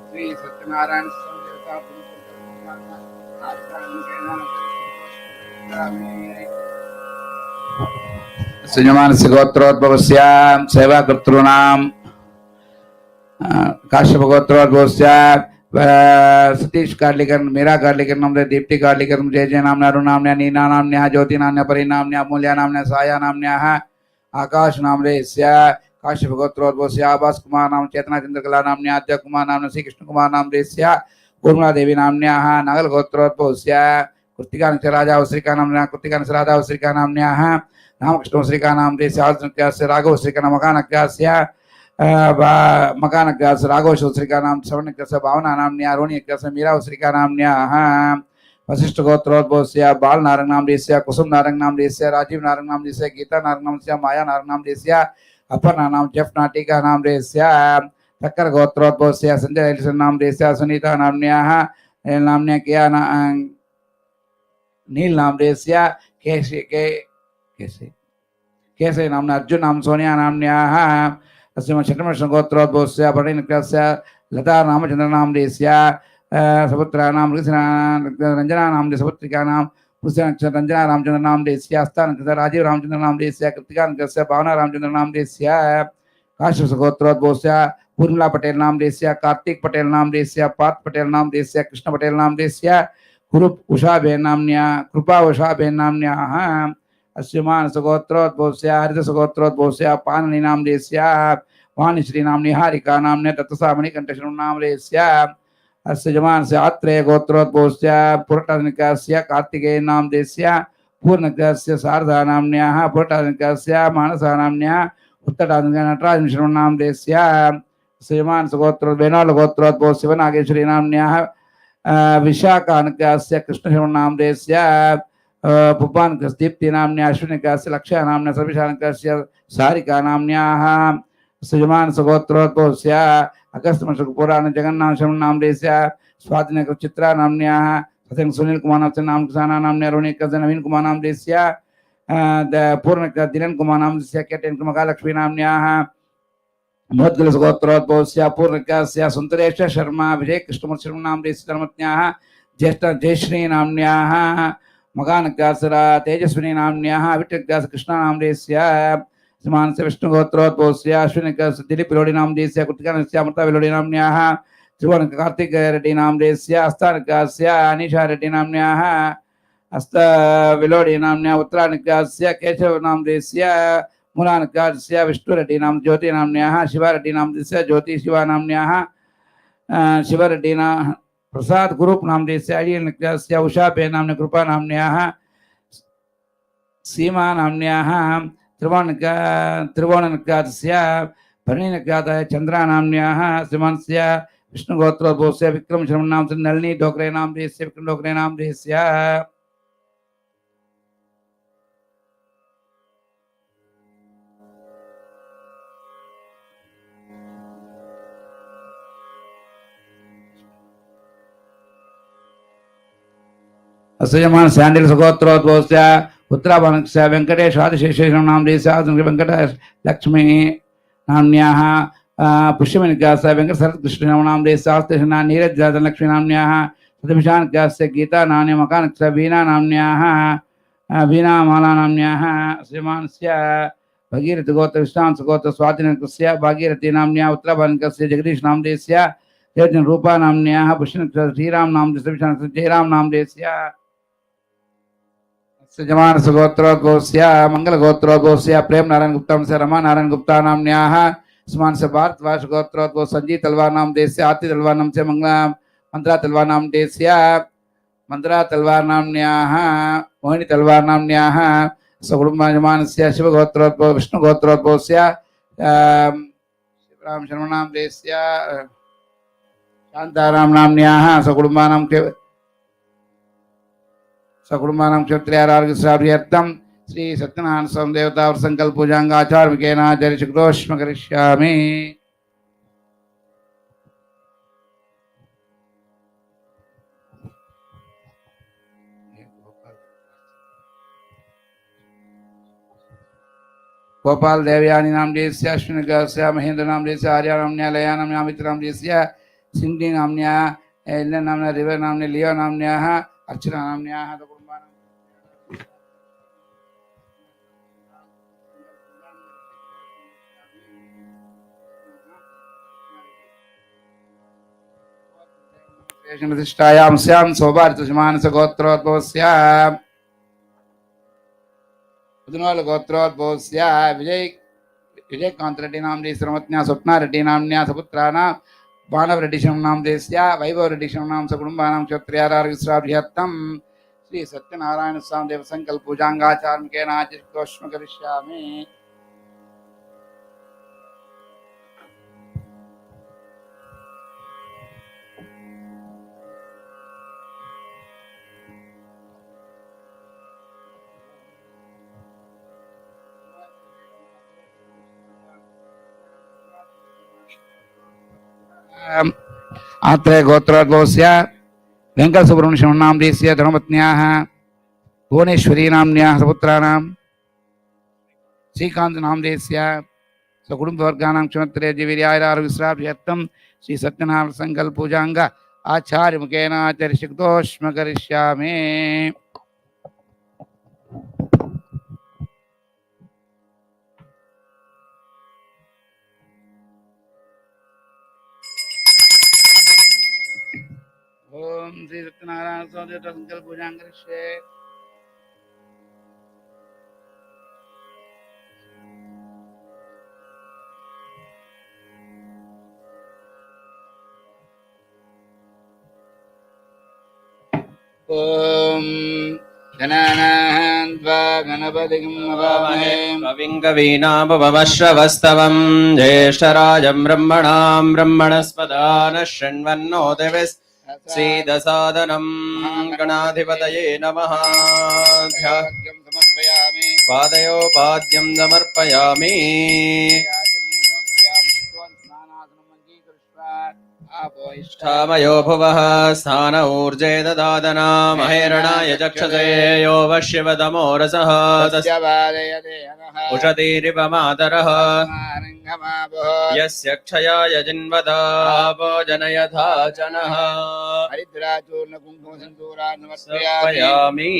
श्री सत्यनारायण सुजमान गोत्रोद्भवस्य सेवा कर्तॄणां काश्यप गोत्रोद्भवस्य सतीश कार्लिकर मीरा कार्लिकर नामने दीप्ति कार्लिकर जय जय नामने अरुण नामने नीना नामने ज्योति नामने परि नामने अमूल्य नामने साया नामने आकाश नामने काश्यप गोत्रोद्भवस्य आभास कुमार नाम चेतना चंद्रकला नामने आद्य कुमार नामने श्री कृष्ण कुमार नामने कूर्मा देवी नामने नगल गोत्रोद्भवस्य कृतिका राजा श्रीका नामने कृतिका राजा श्रीका नामने रामकृष्ण श्रीका नामने राघव श्रीका मकानक्यास्य मकानक्यास राघव श्रीका नाम श्रवणक्यास भावना नामने अरुण्यक्यास मीरा श्रीका नामने वशिष्ठ गोत्रोद्भवस्य बाल नारंग नामने कुसुम नारंग नामने राजीव नारंग नामने गीता नारंग नामने माया नारंग नामने अपर्णा नाम जेफ नाटिका नामने तक्कर गोत्रोद्भवस्य संजय नामने सुनीता नामने नामने किया नील नामने केशे केशे नामने अर्जुन नाम सोनिया नामने षट्मर्ष गोत्रोद्भवस्य परिणिक्यस्य लता रामचंद्र नामने सपुत्रा नाम रंजना नामने सपुत्रिका नाम रंजना रामचंद्र नामने आस्थान राजीव रामचंद्र नामने कृतिका भावना रामचंद्र नामने काश्यप गोत्रोद्भवस्य उर्मिला पटेल नामने कार्तिक पटेल नामने पार्थ पटेल नामने कृष्ण पटेल नामने कुरुप उषाबेन नामन्या कृपा उषाबेन नामन्याः अस्य मानस गोत्रोद्भवस्य हरिदास गोत्रोद्भवस्य पाणिनि नामने वाणीश्री नामनि हारिका नामने तत्सा मणिकंठशरण नामने अस्य जमानस्य आत्रेय गोत्रोद्भवस्य पुरटानिकस्य कार्तिकेय नामने पूर्णकस्य शारदा नामन्याः पुरटानिकस्य मानसा नामन्याः उत्तरादिक नटराज मिश्रण नामने अस्य जमानस गोत्रो वेनाल गोत्रोद्भव शिवनागेश्वरी नामन्याः विशाखानकस्य कृष्णशरण नामने पुब्बानकस्य दीप्ति नामने अश्विनिकस्य लक्ष्य नामने सर्विशानकस्य सारिका नामन्याः सुजमानस गोत्रोद्भवस्य अगस्त्यमास पुराण जगन्नाथ शरण नामने स्वाधीन चित्रा नामन्याः सत्यं सुनील कुमार नाम किसाना नामने अरुणिक नवीन कुमार नामने पूर्ण दिलन कुमार नामने केटन महालक्ष्मी नामन्याः मोद्गल गोत्रोद्भवस्य पूर्णकस्य सुंदरेश शर्मा विजय कृष्णमूर्ति नामने धर्मज्ञाः ज्येष्ठ जयश्री नामन्याः मगानक्यासरा तेजस्विनी नामन्याः विट्टक्यास कृष्ण नामने मानस विष्णु गोत्रोद्भवस्य अश्विनिकस्य दिलीप विलोडी नामने कृतिकानस्य अमृता विलोडी नामन्याः त्रिभुवन कार्तिक रेड्डी नामने आस्थानकस्य अनीशा रेड्डी नामन्याः हस्त विलोडी नामन्या उत्तरानिकस्य केशव नामने मूलानकस्य विष्णु रेड्डी नाम ज्योति नामन्याः शिवारेड्डी नामने ज्योति शिवा नामन्याः शिवरेड्डी प्रसाद ग्रुप नामने अयनकस्य उषाबेन नामने कृपा नामन्याः सीमा नामन्याः त्रिभुवनकस्य परिणिक्यातः चंद्रा नामन्याः श्रीमानस्य विष्णु गोत्रोद्भवस्य विक्रम शर्मा नाम से नलिनी डोकरे नाम देस्य विक्रम डोकरे नाम देस्य असयमान सैंडल सगोत्रोद्भवस्य उत्तराभागस्य वेंकटेश आदिशेषेशं नाम देस्य वेंकटेश लक्ष्मी नाम्न्याः पुष्यमणिकास्य वेंकट शरद कृष्ण नाम देस्य आस्तेषणा नीरज लक्ष्मी नाम्न्याः सतभिशानकास्य गीता नाम्न्या मकानस्य वीणा नाम्न्याः वीणा माला नाम्न्याः असयमानस्य भगीरथ गोत्र विश्रांत गोत्र स्वातिनकस्य भागीरथी नाम्न्या उत्तराभागस्य जगदीश नाम देस्य जयजन रूपा नाम्न्याः पुष्यनक्षत्र श्रीराम नाम देस्य विशानस्य जयराम नाम देस्य सजमान सुगोत्रोद्भवस्य मंगल गोत्रोद्भवस्य प्रेम नारायण गुप्ता से रमा नारायण गुप्ता नाम्न्याः समान से भारतवास गोत्रोद्भव संजीत तलवार नाम देस्य आति तलवार नाम से मंत्रा तलवार नाम देस्य मंत्रा तलवार नाम्न्याः मोहिनी तलवार नाम्न्याः सकुटुम्बयजमानस्य शिव गोत्रोद्भव विष्णु गोत्रोद्भवस्य शिवराम शर्मा नाम देस्य शांताराम नाम्न्याः सकुटुम्बानां क्षत्रियारार्गस्राभ्यर्थं श्री सत्यनारायण स्वामी देवता और संकल्प पूजांगाचार्यकेन आचार्यशुक्रोष्म करिष्यामि। गोपाल देवयानी नाम देस्य अश्विनी गस्य महेंद्र नाम देस्य आर्या नाम्न्या लया नाम्न्या मित्र नाम देस्य सिंधी नाम्न्या एल्ले नाम्न्या रिवर नाम्न्या लियो नाम्न्याः अर्चना नाम्न्याः प्रतिष्ठायां स्यां सौभार्यमानस गोत्रोद्भवस्य उदनोल गोत्रोद्भवस्य विजयकांत रेड्डी नाम देस्य रमत्न्या स्वप्ना रेड्डी नाम्न्या सपुत्राणां बाणव रेड्डी नाम देस्य वैभव रेड्डी नाम सकुटुम्बानां क्षत्रियारार्गस्राभ्यर्थं श्री सत्यनारायण स्वामी देव संकल्प पूजांगाचार्यकेन आचरिष्यामि करिष्यामि। आत्रेय गोत्रोद्भवस्य वेंकट सुब्रह्मण्य नाम देस्य धर्मपत्न्याः भुवनेश्वरी नाम्न्याः सपुत्राणां श्रीकांत नाम देस्य सकुटुम्बवर्गाणां क्षमत्रे जीवीर्यायुरारोग्यश्राभ्यर्थं श्री सत्यनारायण संकल्प पूजांग आचार्य मुखेन आचर्यशुक्तोष्म करिष्यामि। ओम श्री सत्यनारायण स्वामी देवता संकल्प पूजां करिष्ये। ओम गणानां त्वा गणपतिं नमामहे कविं कवीनामुपमश्रवस्तवं ज्येष्ठराजं ब्रह्मणां ब्रह्मणस्पदानः शृण्वन्नोतिभिः सीदसादनं गणाधिपतये नमः। पादयोपाद्यं समर्पयामि। इष्ठामयो भुवः स्थान ऊर्जे ददादना महेरणाय चक्षसे यो वश्यवतमो रसः उषतीरिव मातरः यस्य क्षयाय जिन्वतापो जनयथा जनः समर्पयामि।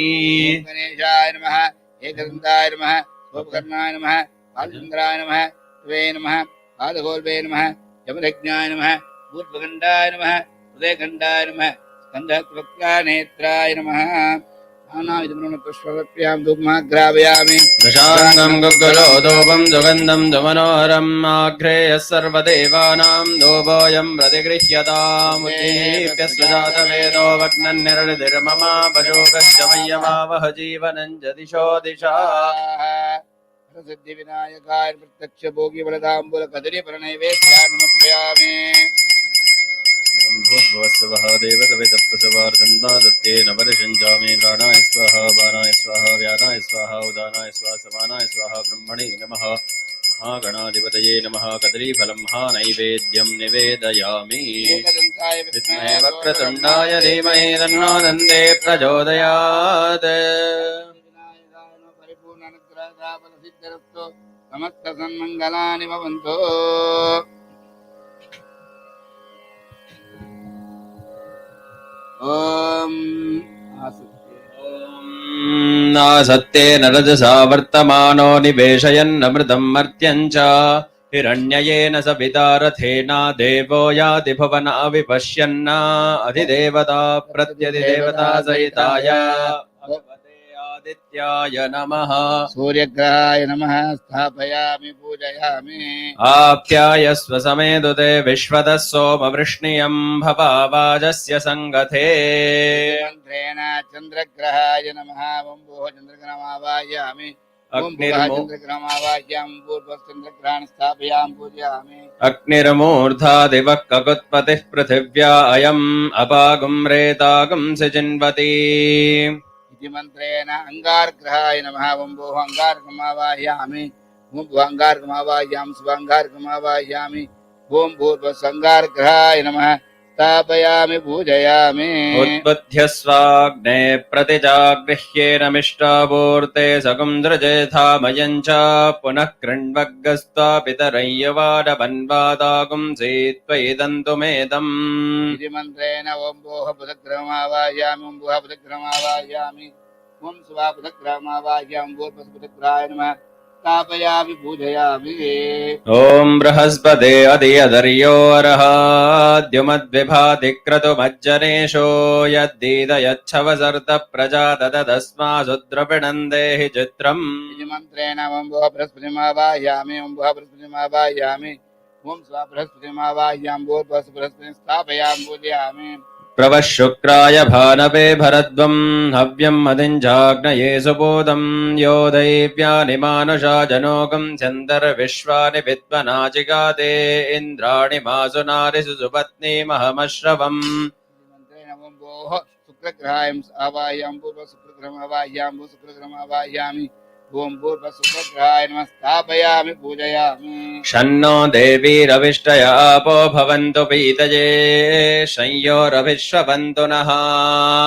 गणेशाय नमः एकदन्ताय नमः गोपकर्णाय नमः बालचन्द्राय नमः त्वे नमः बालगोल्वे नमः यमदज्ञाय नमः भूतभगण्डाय नमः हृदयगण्डाय नमः स्कन्धवक्त्रानेत्राय नमः। नानाविधपुष्पवत्यां धूपमाग्रापयामि। दशाङ्गं गुग्गुलोधूपं सुगन्धं सुमनोहरम् आघ्रेयः सर्वदेवानां धूपोऽयं प्रतिगृह्यताम्। उद्दीप्य सुजातवेदो वक्नन्निर्निर्ममा पशुकस्य मह्यमावह जीवनं च दिशो दिशा। सिद्धिविनायकाय प्रत्यक्ष भोगी बलदाम्बुल कदली प्रणैवेद्यान् समर्पयामि। भुवस्वः देवसवितप्रसवार्दन्ता दत्तेन परिषञ्चामि प्राणाय स्वाहा बाणाय स्वाहा व्यानाय स्वाहा उदानाय स्वाहा समानाय स्वाहा ब्रह्मणे नमः महागणाधिपतये नमः कदलीफलं महानैवेद्यं निवेदयामि विद्महे वक्रतुण्डाय धीमहि तन्नो दन्ते प्रचोदयात् समस्त सन्मंगलानि भवन्तु। ओम नासत्तेन रजसा वर्तमानो निवेशयन्नमृतं मर्त्यं च हिरण्ययेन सविता रथेना देवो याति भुवना विपश्यन्न अधिदेवता प्रत्यधिदेवता सहिताय भगवते आदित्याय नमः सूर्यग्रहाय नमः स्थापयामि पूजयामि। आप्यायस्व समेदुते विश्वतः सोमवृष्णियं भवावाजस्य संगते मंत्रेण चंद्रग्रहाय नमः ओम भूः चंद्रग्रहमावाहयामि। चंद्रग्रहमावाहयामि पूर्वचंद्रग्रहान् स्थापयामि पूजयामि। अग्निर्मूर्धा दिवः ककुत्पतिः पृथिव्या अयम् अपागुं रेतागुं सिचिन्वती इति मंत्रेण अंगारग्रहाय नमः ओम भूः अंगारकमावाहयामि। ओम भूः अंगारकमावाहयामि शुभांगारकमावाहयामि। ओम भूर्भुवस्संगारग्रहाय नमः स्थापयामि पूजयामि। उद्बुध्यस्वाग्ने प्रतिजागृह्येनमिष्टापूर्ते सकुन्द्रजेथामयं च पुनः कृण्वग्गस्त्वा पितरय्यवाडवन्वादागुंसि त्वयि दन्तुमेदम् इति मंत्रेण ओम भूः बुधग्रहमावाहयामि ओम भूः बुधग्रहमावाहयामि ओम शुभः बुधग्रहमावाहयामि भूर्भुवस्सुभद्राय नमः स्थापयामि पूजयामि। ॐ बृहस्पते अधियदर्यो अर्हाद्युमद्विभाति क्रतुमज्जनेषो यद्दीदयच्छवसर्त प्रजा ददस्मासु द्रविणं देहि चित्रम् इति मंत्रेण ओम भूः बृहस्पतिमावाहयामि ओम भूः बृहस्पतिमावाहयामि ओम शुभः बृहस्पतिमावाहयामि भूर्भुवस्सुभद्राय स्थापयामि पूजयामि। प्रवः शुक्राय भानवे भरद्वं हव्यं मदिञ्जाग्नये सुबोधं यो दैव्यानि मानुषा जनोगं चन्दर्विश्वानि विद्वनाचिगाते इन्द्राणि मासु नारिषु सुपत्नीमहमश्रवम् ओम भूः शुक्रग्रहाय आवाहयामि पूर्वशुक्रग्रहमावाहयामि भूशुक्रग्रहमावाहयामि ओम भूर्भुवस्सुभद्राय नमः स्थापयामि पूजयामि। शन्नो देवीरविष्टय आपो भवन्तु पीतये संयोरभिश्ववन्तु नः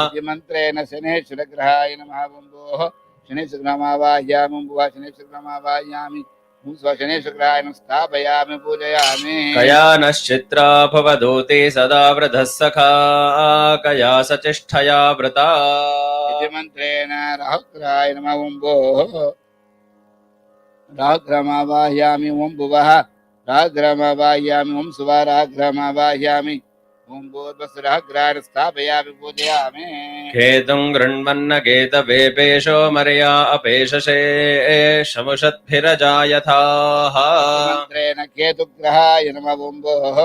इति मंत्रेण शनेश्वरग्रहाय नमः ओम भूः शनेश्वरग्रहमावाहयामि ओम भूः शनेश्वरग्रहमावाहयामि ओम शुभः शनेश्वरग्रहाय नमः स्थापयामि पूजयामि। कया नश्चित्रा भवदूते सदा वृधः सखा कया सचिष्ठया वृता इति मंत्रेण राहुग्रहाय नमः ओम भूः राहुग्रहमावाहयामि ओम भुवः राहुग्रहमावाहयामि ओम शुभः राहुग्रहमावाहयामि ओम भूर्भुवस्सुराग्रहान् स्थापयामि पूजयामि। केतुं गृह्णन्न केतवेपेशो मर्या अपेशसे शमुषद्भिरजायथाः मंत्रेण केतुग्रहाय नमः ओम भूः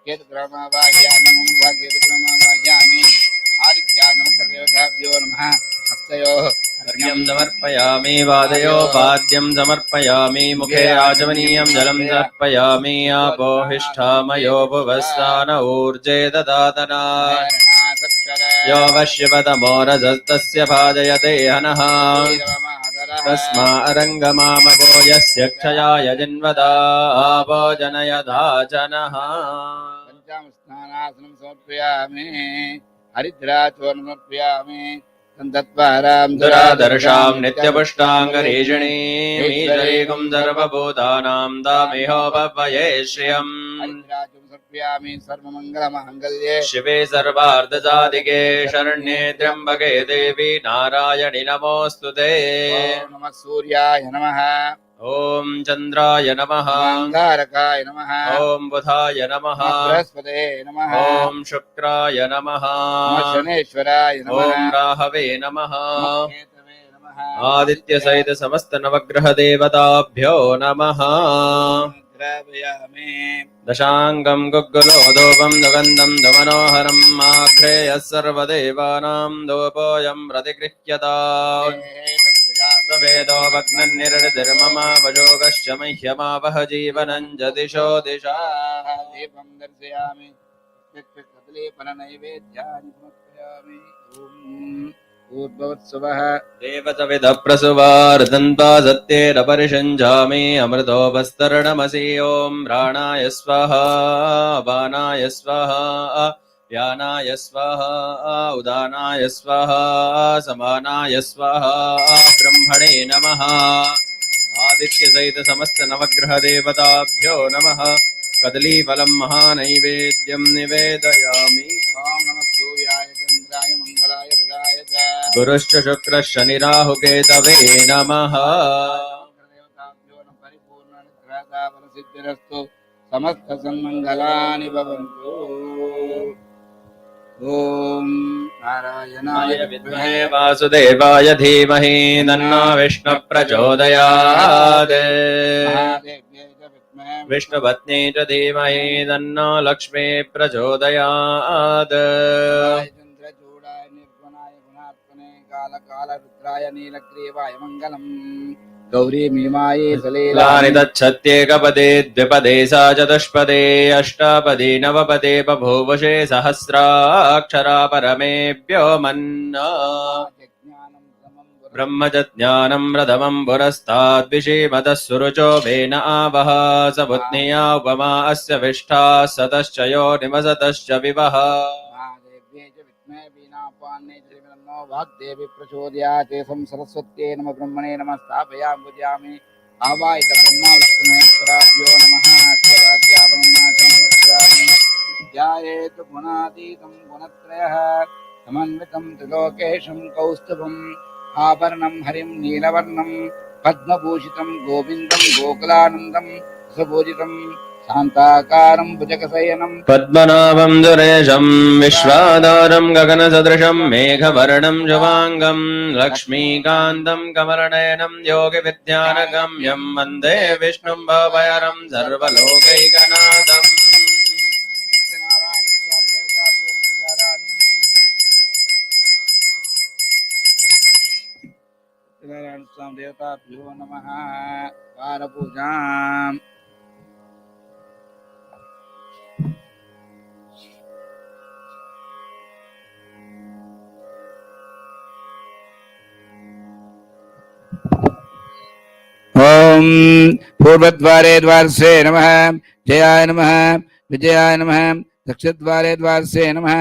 केतुग्रहमावाहयामि ओम भुवः केतुग्रहमावाहयामि आदित्याय नमः देवताभ्यो नमः हस्तयोः अर्घ्यं समर्पयामि वादयो वाद्यं समर्पयामि मुखे आचमनीयं जलं समर्पयामि आपोहिष्ठामयो भुवस्तान ऊर्जे ददातना यो वश्यपतमो रजस्तस्य भाजयते हनः तस्मा अरङ्गमामवो यस्य क्षयाय जिन्वदा आवो जनयदाचनः पंचामस्नानासनं समर्पयामि हरिद्राचूर्णं समर्पयामि तन्त्वारां दुरादर्शां नित्यपुष्टाङ्गरीषिणीं ईशरीकुं सर्वभूतानां दामेहोपवये श्रियम् हरिद्राचूर्णं समर्पयामि सर्वमङ्गलमाङ्गल्ये शिवे सर्वार्धसाधिके शरण्ये त्र्यम्बके देवी नारायणि नमोऽस्तु ते ओम नमः सूर्याय नमः ॐ चन्द्राय नमः अंगारकाय नमः ॐ बुधाय नमः बृहस्पते नमः ॐ शुक्राय नमः नमः शनेश्वराय नमः ॐ राहवे नमः केतवे नमः आदित्यसहित समस्त नवग्रह देवताभ्यो नमः द्रावयामि दशाङ्गं गुग्गुलोदोपं दुगन्धं दुमनोहरं आघ्रेयः सर्वदेवानां दोपोऽयं प्रतिगृह्यता वेदो भग्नन्निर्निर्मम वजोगश्च मह्यमावह जीवनं च दिशो दिशा दीपं दर्शयामि फलनैवेद्यानि समर्पयामि। ॐ भूर्भुवस्सुवः देवतविदप्रसुवार्दन्ता सत्येरपरिषञ्जामि अमृतोपस्तरणमसि ॐ प्राणाय स्वाहा अपानाय स्वाहा व्यानाय स्वाहा उदानाय स्वाहा समानाय स्वाहा ब्रह्मणे नमः आदित्यसहित समस्त नवग्रह देवताभ्यो नमः कदलीफलं महानैवेद्यं निवेदयामि। ॐ नमः सूर्याय चन्द्राय मङ्गलाय बुधाय च गुरुश्च शुक्रः शनिराहुकेतवे नमः देवताभ्यो न परिपूर्णानुग्रहदा फलसिद्धिरस्तु समस्तसन्मङ्गलानि भवन्तु। ॐ नारायणाय विद्महे वासुदेवाय धीमहि तन्नो विष्णुः प्रचोदयात् महादेव्यै च विद्महे विष्णुपत्नी च धीमहि तन्नो लक्ष्मी प्रचोदयात् चन्द्रचूडाय निर्गुणाय गुणात्मने कालकालरुद्राय नीलग्रीवाय मङ्गलम् गौरी मीमाये लानि तच्छत्येकपदे द्विपदे सा चतुष्पदे अष्टापदे नवपदे बभूवशे सहस्राक्षरा परमेभ्यो मन्ना ब्रह्मज्ञानं रथमं पुरस्ताद्विषीमतः सुरुचो वेन आवह स बुद्ध्या उपमा अस्य विष्ठा सतश्च यो निवसतश्च विवह वाग्देवी प्रचोदयाते सरस्वत्यै नमः ब्रह्मणे नमः स्थापयामि पूजयामि आवाहित ब्रह्मा विष्णुमहेश्वराभ्यो नमः अष्टवाद्यापरमाचमि ध्यायेतु गुणातीतं गुणत्रयः समन्वितं त्रिलोकेशं कौस्तुभम् आभरणं हरिं नीलवर्णं पद्मभूषितं गोविन्दं गोकुलानन्दं सुपूजितं शान्ताकारं भुजगशयनं पद्मनाभं दुरेशं विश्वाधारं गगनसदृशं मेघवर्णं शुभाङ्गं लक्ष्मीकान्तं कमलनयनं योगिविद्यानगम्यं वन्दे विष्णुं भवभयहरं सर्वलोकैकनाथम् सत्यनारायण स्वामी देवताभ्यो नमः। वारपूजाम् ॐ पूर्वद्वारे द्वारसे नमः जयाय नमः विजयाय नमः दक्षद्वारे द्वारसे नमः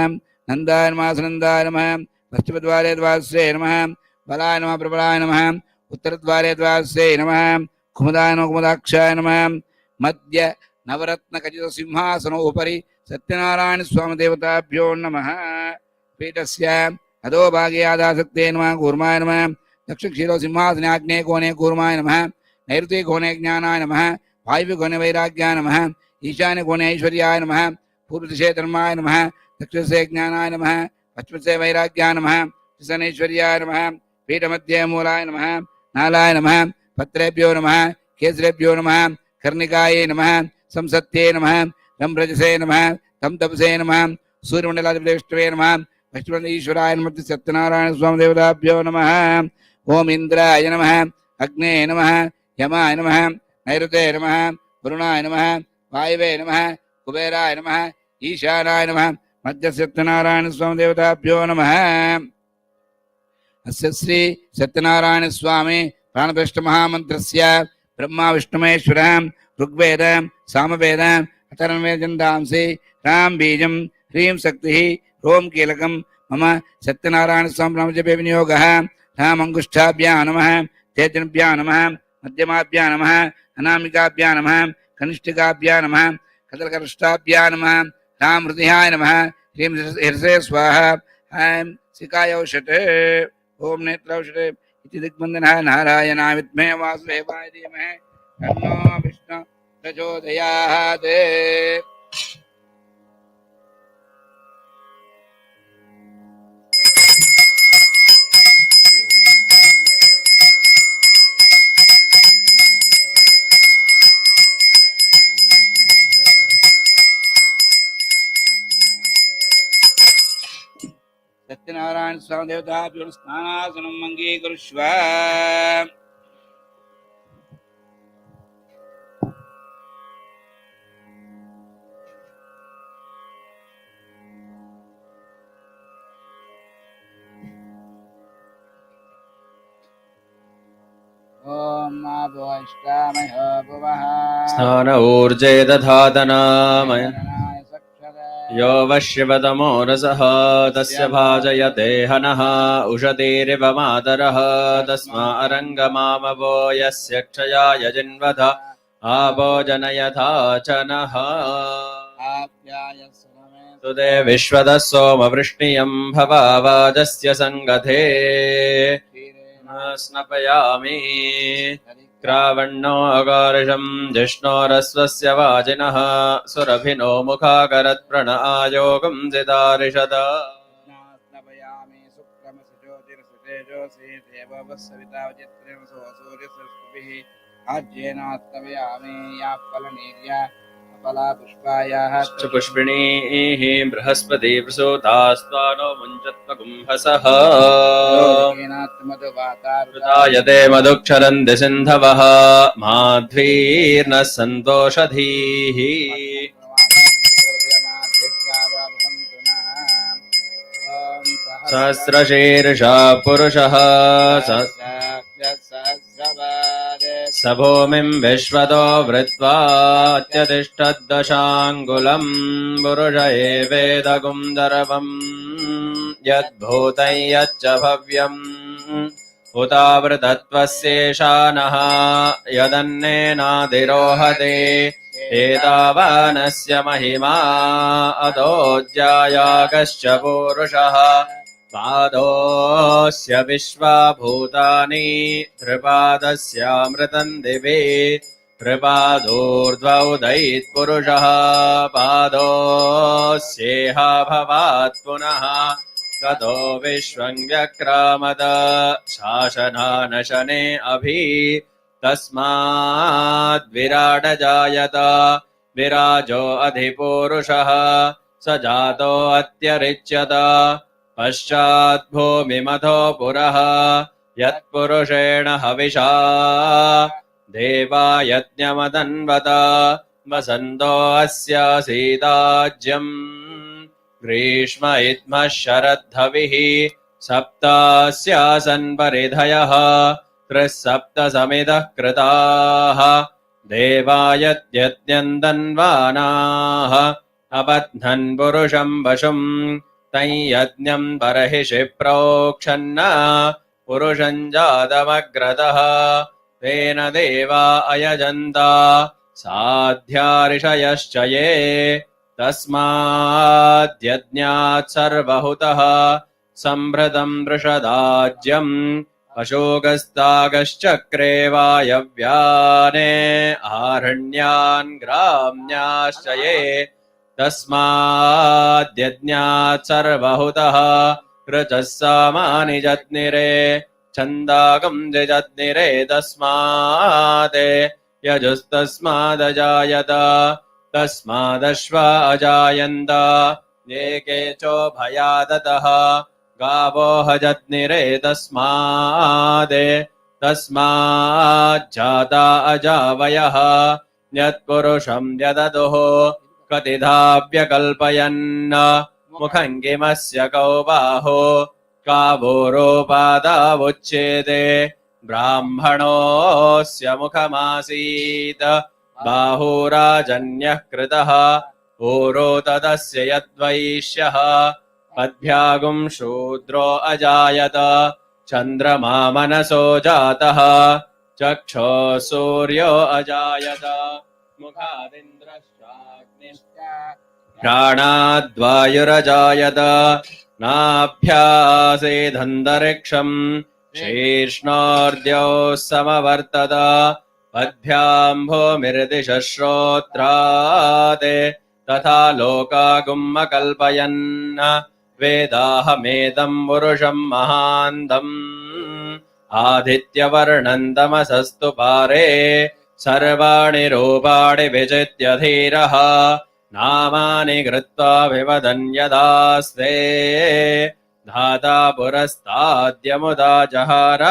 नन्दाय नमः सुनन्दाय नमः पश्चिमद्वारे द्वारसे नमः बलाय नमः प्रबलाय नमः उत्तरद्वारे द्वारसे नमः कुमुदाय नमः कुमुदाक्षाय नमः मध्य नवरत्न खचित सिंहासनोपरि सत्यनारायण स्वामी देवताभ्यो नमः। पीठस्य अधोभागे आदासक्ते नमः कूर्माय नमः दक्षिणक्षीरो सिंहासने आग्नेये कोणे कूर्माय नमः नैऋत्ये कोणे ज्ञानाय नमः वायव्ये कोणे वैराग्याय नमः ईशान्ये कोणे ऐश्वर्याय नमः पूर्वदिशे धर्माय नमः दक्षिणदिशे ज्ञानाय नमः पश्चिमदिशे वैराग्याय नमः ईशानैश्वर्याय नमः पीठमध्ये मूलाय नमः नालाय नमः पत्रेभ्यो नमः केसरेभ्यो नमः कर्णिकायै नमः संसत्ये नमः रंभ्रजसे नमः तं तपसे नमः सूर्यमण्डलाधिपते नमः पश्चिममण्डल ईश्वराय नमः सत्यनारायण स्वामी देवताभ्यो नमः। ओम इंद्राय नमः अग्ने नमः यमाय नमः नैऋते नमः वरुणाय नमः वायवे नमः कुबेराय नमः ईशानाय नमः मध्य सत्यनारायण स्वामी देवताभ्यो नमः। अस्य श्री सत्यनारायण स्वामी प्राणप्रतिष्ठ महामन्त्रस्य ब्रह्मा विष्णुमहेश्वर ऋग्वेद सामवेद अथर्ववेदछन्दांसि राम बीजं ह्रीं शक्तिः रोम कीलकं मम सत्यनारायण स्वामी नामजपे विनियोगः राम अंगुष्ठाभ्यां नमः तेजनभ्यां नमः मध्यमाभ्यां नमः अनामिकाभ्यां नमः कनिष्ठिकाभ्यां नमः कदलकरष्टाभ्यां नमः राम हृदयाय नमः ह्रीं हृदये स्वाहा ऐं सिकाय औषध ओम नेत्रौषध इति दिग्बन्धनः नारायणाय विद्महे वासुदेवाय धीमहि तन्नो विष्णुः प्रचोदयात्। सत्यनारायण स्वामी देवताभ्यो स्नानासनम् अङ्गीकुरुष्व। ॐ आभो इष्टामयो भुवः स्नान ऊर्जे दधातनामय यो वश्यवतमो रसः तस्य भाजयते हनः उषतीरिव मातरः तस्मा अरङ्गमामवो यस्य क्षयाय जिन्वथ आपो जनयथा च नः सुदे विश्वतः सोमवृष्णियं भवावाजस्य सङ्गथे स्नपयामि क्रावण्णो अगार्षं जिष्णोरस्वस्य वाजिनः सुरभिनो मुखाकरत् प्रण आयोगं जिदारिषद स्नपयामि शुक्रमसुज्योतिरसुतेजोषि देववत्सवितावचित्रेमसो सूर्यसरस्वभिः आज्येनास्तवयामि याः फलनीर्या फला पुष्पायाः पुष्पिणीः बृहस्पति प्रसूतास्त्वानो मुञ्चत्वकुम्भसः यते मधुक्षरन्ति सिन्धवः माध्वीर्नः सन्तोषधीः सहस्रशीर्षा पुरुषः स भूमिं विश्वतो वृत्वात्यतिष्ठद्दशाङ्गुलम् पुरुष एवेदगुं दर्वम् यद्भूतं यच्च भव्यम् उतावृतत्वस्येषानः यदन्नेनाधिरोहते एतावानस्य महिमा अदोऽध्यायागश्च पूरुषः पादोऽस्य विश्वाभूतानि त्रिपादस्यामृतं दिवि त्रिपादोर्ध्वौदयित्पुरुषः पादोऽस्येह भवात् पुनः ततो विश्वं व्यक्रामद शासनानशने अभि तस्माद्विराट जायत विराजो अधिपूरुषः स जातो अत्यरिच्यत पश्चाद्भूमिमथो पुरः यत्पुरुषेण हविषा देवा यज्ञमदन्वत वसन्तो अस्यासीदाज्यम् ग्रीष्म इद्मः शरद्धविः सप्तास्यासन् परिधयः त्रिः सप्त समिदः कृताः देवा यद्यज्ञन्दन्वानाः अबध्नन् पुरुषं वशुम् तं यज्ञं बर्हिषि प्रोक्षन्न पुरुषं जातमग्रतः तेन देवा अयजन्त साध्या ऋषयश्च ये तस्माद्यज्ञात् सर्वहुतः सम्भृतं वृषदाज्यम् अशोकस्तागश्चक्रे वायव्याने आरण्यान् ग्राम्याश्च ये तस्माद्यज्ञात् सर्वहुतः ऋचः सामानि जज्ञिरे छन्दागं जज्ञिरे तस्मात् यजुस्तस्मादजायत तस्मादश्वा अजायन्त एके चोभयादतः गावो हजज्ञिरे तस्माज्जाता अजावयः यत्पुरुषं यदतुः कतिधा व्यकल्पयन् मुखं किमस्य कौ बाहो कावोरोपादावुच्येते ब्राह्मणोऽस्य मुखमासीत् बाहुराजन्यः कृतः ऊरो तदस्य यद्वैश्यः पद्भ्यागुं शूद्रो अजायत चन्द्रमा मनसो जातः चक्षो सूर्यो अजायत मुखादिन्द्रश्चाग्निश्च प्राणाद्वायुरजायत नाभ्यासेदन्तरिक्षम् शीर्ष्णोर्द्यौ समवर्तत पद्भ्याम्भूमिर्दिशश्रोत्रात् तथा लोकागुम् अकल्पयन् वेदाहमेदम् पुरुषम् महान्तम् आदित्यवर्णम् तमसस्तु पारे सर्वाणि रूपाणि विजित्य धीरः नामानि कृत्वा विवदन् यदास्ते धाता पुरस्ताद्यमुदा जहार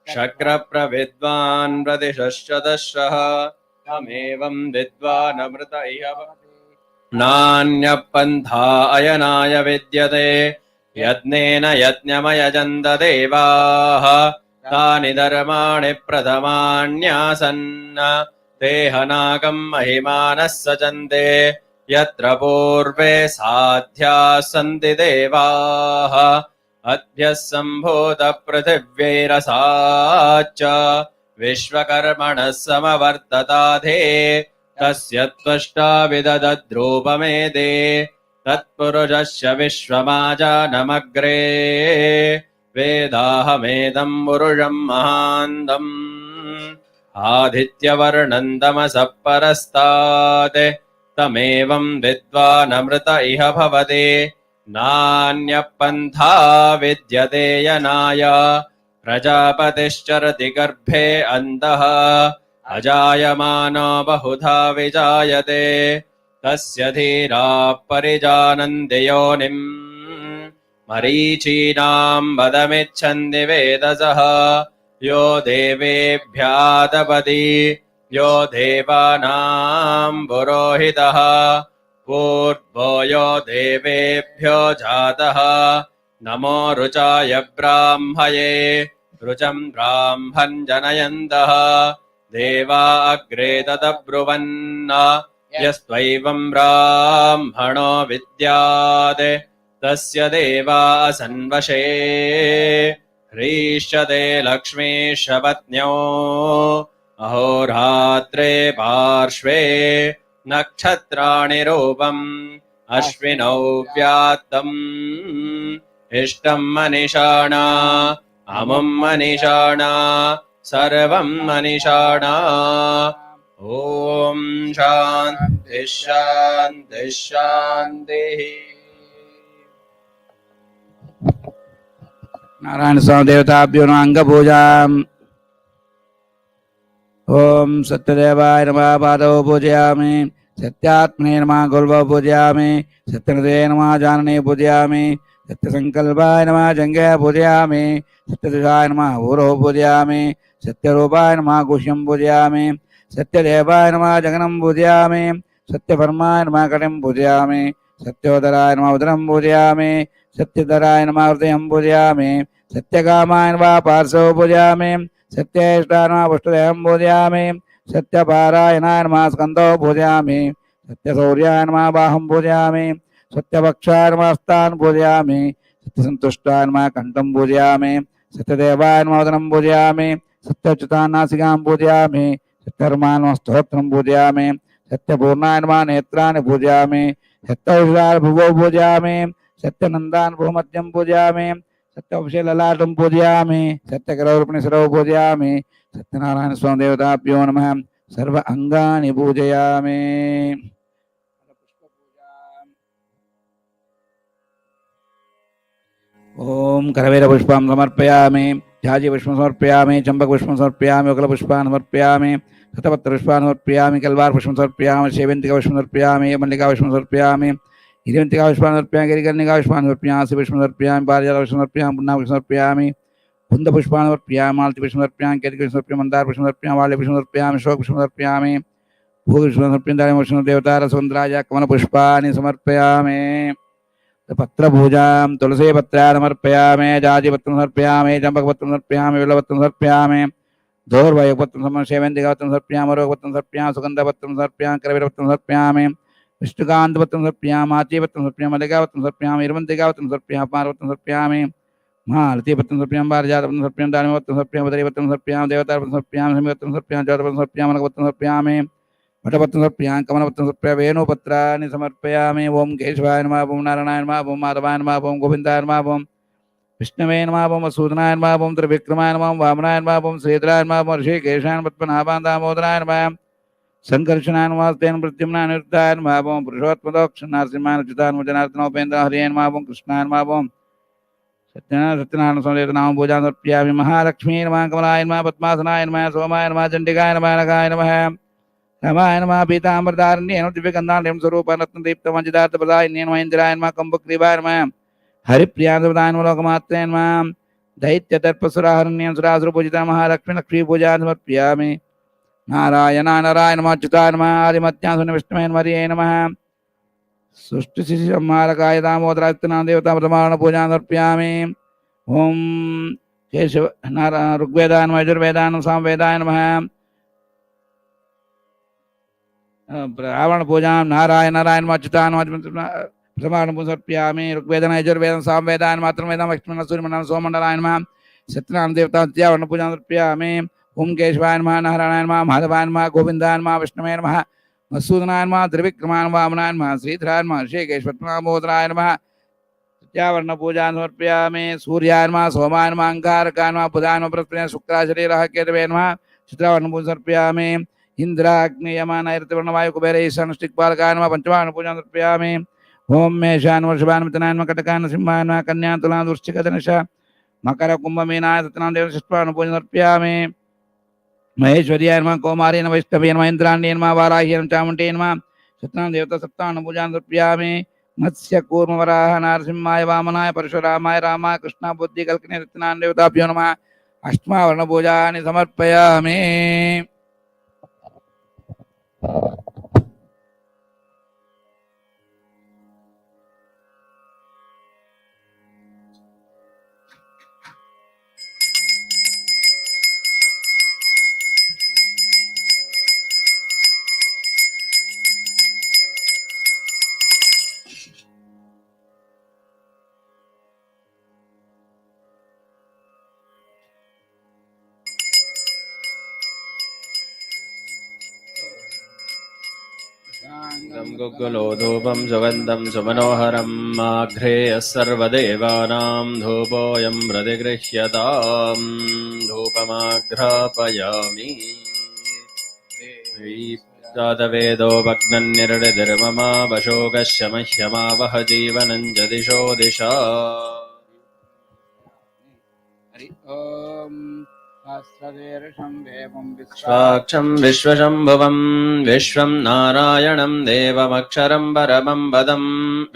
शक्रप्रविद्वान् प्रतिशश्च दशः तमेवं विद्वानमृत इह नान्यः पन्था अयनाय विद्यते यज्ञेन यज्ञमयजन्त देवाः तानि धर्माणि प्रथमान्यासन् ते हनाकम् महिमानः सचन्ते यत्र पूर्वे साध्याः सन्ति देवाः अद्भ्यः सम्भूतपृथिव्यैरसाच्च विश्वकर्मणः समवर्तताधे तस्य त्वष्टा विदधद्रूपमेदे तत्पुरुषस्य विश्वमाजानमग्रे वेदाहमेदम् पुरुषम् महान्तम् आदित्यवर्णम् तमसः परस्तात् तमेवम् विद्वानमृत इह भवति नान्यः पन्था विद्यते यनाय प्रजापतिश्चरति गर्भे अन्तः अजायमानो बहुधा विजायते तस्य धीराः परिजानन्ति योनिम् मरीचीनाम् वदमिच्छन्ति वेदसः यो देवेभ्यादपति यो देवानाम् पुरोहितः पूर्वो यो देवेभ्यो जातः नमो रुचाय ब्राह्मये रुचम् ब्राह्मम् जनयन्तः देवा अग्रे तदब्रुवन् यस्त्वैवम् ब्राह्मणो विद्यात् तस्य देवा सन्वशे ह्रीष्यते लक्ष्मीशपत्न्यो अहोरात्रे पार्श्वे नक्षत्राणि रूपम् अश्विनौ व्यात्तम् इष्टम् मनिषाणा अमुम् मनिषाणा सर्वम् मनिषाणा ॐ शान्तिः शान्तिः शान्तिः। नारायण स्वामी देवताभ्यो नमः अंगपूजाम्। ओम सत्यदेवाय नमः पादौ पूजयामि, सत्यात्मने नमः गुरुवौ पूजयामि, सत्यनृते नमः जानने पूजयामि, सत्यसंकल्पाय नमः जंगे पूजयामि, सत्यदुषाय नमः ऊरो पूजयामि, सत्यरूपाय नमः गुह्यं पूजयामि, सत्यदेवाय नमः जगनं पूजयामि, सत्यपरमाय नमः कटिं पूजयामि, सत्योदराय नमः उदरं पूजयामि, सत्यधराय नमः हृदयं पूजयामि, सत्यकामाय नमः पार्श्वं पूजयामि, सत्येष्टाय नमः पुष्टदेहं पूजयामि, सत्यपारायणाय नमः स्कन्धौ पूजयामि, सत्यशौर्याय नमः बाहुं पूजयामि, सत्यवक्षाय नमः हस्तान् पूजयामि, सत्यसन्तुष्टाय नमः कण्ठं पूजयामि, सत्यदेवाय नमः वदनं पूजयामि, सत्यच्युताय नासिकां पूजयामि, सत्यधर्माय नमः स्तोत्रं पूजयामि, सत्यपूर्णाय नमः नेत्राणि पूजयामि, सत्यौषधाय भुवौ पूजयामि, सत्यनन्दान् भूमध्यं पूजयामि, सत्यवशे ललाटं पूजयामि, सत्यकरौर्पणिसरौ पूजयामि, सत्यनारायण स्वामी देवताभ्यो नमः। सर्व अंगानि पूजयामि। ओम करवेर पुष्पं समर्पयामि, झाजी पुष्पं समर्पयामि, चंपक पुष्पं समर्पयामि, वकल पुष्पान् समर्पयामि, शतपत्र पुष्पान् समर्पयामि, कल्वार पुष्पं समर्पयामि, सेवन्तिका पुष्पं समर्पयामि, मल्लिका पुष्पं समर्पयामि, हिरण्यका पुष्पान् समर्पयामि, गिरिकर्णिका पुष्पान् समर्पयामि, पुष्पं समर्पयामि, पारिजात पुष्पं समर्पयामि, पुन्ना पुष्पं समर्पयामि, कुन्द पुष्पान् समर्पयामि, मालती पुष्पं समर्पयामि, केतकी पुष्पं समर्पयामि, मंदार पुष्पं समर्पयामि, वाले पुष्पं समर्पयामि, शोक पुष्पं समर्पयामि, भूग पुष्पं समर्पयामि, दारिम पुष्पं देवता रसवन्द्राय कमल पुष्पाणि समर्पयामि, पत्र पूजां तुलसी पत्राय समर्पयामि, जाजी पत्रं समर्पयामि, चंपक पत्रं समर्पयामि, विल्वपत्रं समर्पयामि, धूर्वायु पत्रं समर्पयामि, सेवन्तिका पत्रं समर्पयामि, रोग पत्रं समर्पयामि, सुगंध पत्रं समर्पयामि, करवीर पत्रं समर्पयामि, विष्णुकांत पत्रं समर्पयामि, माची पत्रं समर्पयामि, मल्लिका पत्रं समर्पयामि, हिरवन्तिका पत्रं समर्पयामि, पार पत्रं समर्पयामि, मालती पत्रं समर्पयामि, पारिजात पत्रं समर्पयामि, दानिम पत्रं समर्पयामि, बदरी पत्रं समर्पयामि, देवता पत्रं समर्पयामि, समी पत्रं समर्पयामि, ज्योति पत्रं समर्पयामि, नग पत्रं समर्पयामि, वटपत्रं समर्पयामि, कमलपत्रं समर्पयामि, वेणुपत्राणि समर्पयामि। ओम केशवाय नमः, ओम नारायणाय नमः, ओम माधवाय नमः, ओम गोविन्दाय नमः, ओम विष्णवे नमः, ओम मसूदनाय नमः, ओम त्रिविक्रमाय नमः, ओम वामनाय नमः, ओम श्रीधराय नमः, ओम ऋषिकेशाय पद्मनाभाय दामोदराय नमः, संकर्षणाय नमः, तेन प्रद्युम्नाय अनिरुद्धाय नमः, ओम पुरुषोत्तमदोक्ष नरसिंहाय जनार्दन जनार्दन उपेन्द्र हरिये नमः, ओम कृष्णाय नमः, ओम सत्यनारायण स्वामी नाम पूजा समर्पयामि, महालक्ष्मी नमः, कमलाय नमः, पद्मासनाय नमः, सोमाय नमः, चंडिकाय नमः, नगाय नमः, रमाय नमः, पीताम्बरधारिण्ये नमः, दिव्यगन्धाढ्यं स्वरूपाय रत्नदीप्तमञ्जितार्थप्रदायिन्ये नमः, इन्द्राय नमः, कम्बुग्रीवाय नमः, हरिप्रियाय नमः, लोकमात्रे नमः, दैत्यदर्पसुराहरण्यं सुरासुरपूजिता महालक्ष्मी लक्ष्मी पूजा समर्पयामि, नारायणाय नारायण नमः, अच्युताय नमः, आदिमत्यां विष्णवे नमः, हरिये नमः, सृष्टिशिशिसंहारकाय दामोदराय नाम देवता प्रमाण पूजा समर्पयामि। ओम केशव ऋग्वेदाय नमः यजुर्वेदाय नमः सामवेदाय नमः रावण पूजा नारायण नारायण अच्युतान प्रमाण समर्पयामि ऋग्वेदन यजुर्वेदन सामवेदाय मातृवेदन लक्ष्मण सूर्यमंडल सोमंडलाय नमः सत्यनारायण देवता त्यावर्ण पूजा समर्पयामि ओम केशवाय नमः नारायणाय नमः माधवाय नमः गोविंदाय नमः विष्णवे नमः मधुसूदनाय नमः त्रिविक्रमाय नमः वामनाय नमः श्रीधराय नमः ऋषिकेशवत्नामोदराय नमः सत्यावर्ण पूजा समर्पयामि सूर्याय नमः सोमाय नमः अंगारकाय नमः बुधाय नमः बृहस्पतिये शुक्राय शरीरः केतवे नमः चित्रावर्ण पूजा समर्पयामि इंद्राग्नियमानैर्तिवर्णवायु कुबेर ईशानुष्टिक्पालकाय नमः पंचवाहन पूजा समर्पयामि ओम मेषान वृषभान मिथुनाय नमः कटकान सिंहाय नमः कन्या तुला वृश्चिक धनुष मकर कुंभ मीनाय सत्यनारायण देव षष्ठावरण पूजा समर्पयामि महेश्वर्याय नमः कौमारी नमः वैष्णवे नमः इंद्राण्ये नमः वाराह्ये नमः चामुण्डे नमः सत्यनारायण देवता सप्ताहन पूजा समर्पयामि मत्स्य कूर्म वराह नारसिंहाय वामनाय परशुरामाय रामाय कृष्ण बुद्धि कल्कने सत्यनारायण देवताभ्यो नमः अष्टमावरण पूजानि समर्पयामि गुग्गुलो धूपं सुगन्धं सुमनोहरं आघ्रेयः सर्वदेवानां धूपोऽयं प्रतिगृह्यताम् धूपमाघ्रापयामि जातवेदो भग्नन्निर्णिर्ममावशोकस्य मह्यमावह जीवनं च दिशो दिशा स्वाक्षं विश्वशम्भुवं विश्वं नारायणं देवमक्षरं परमं पदं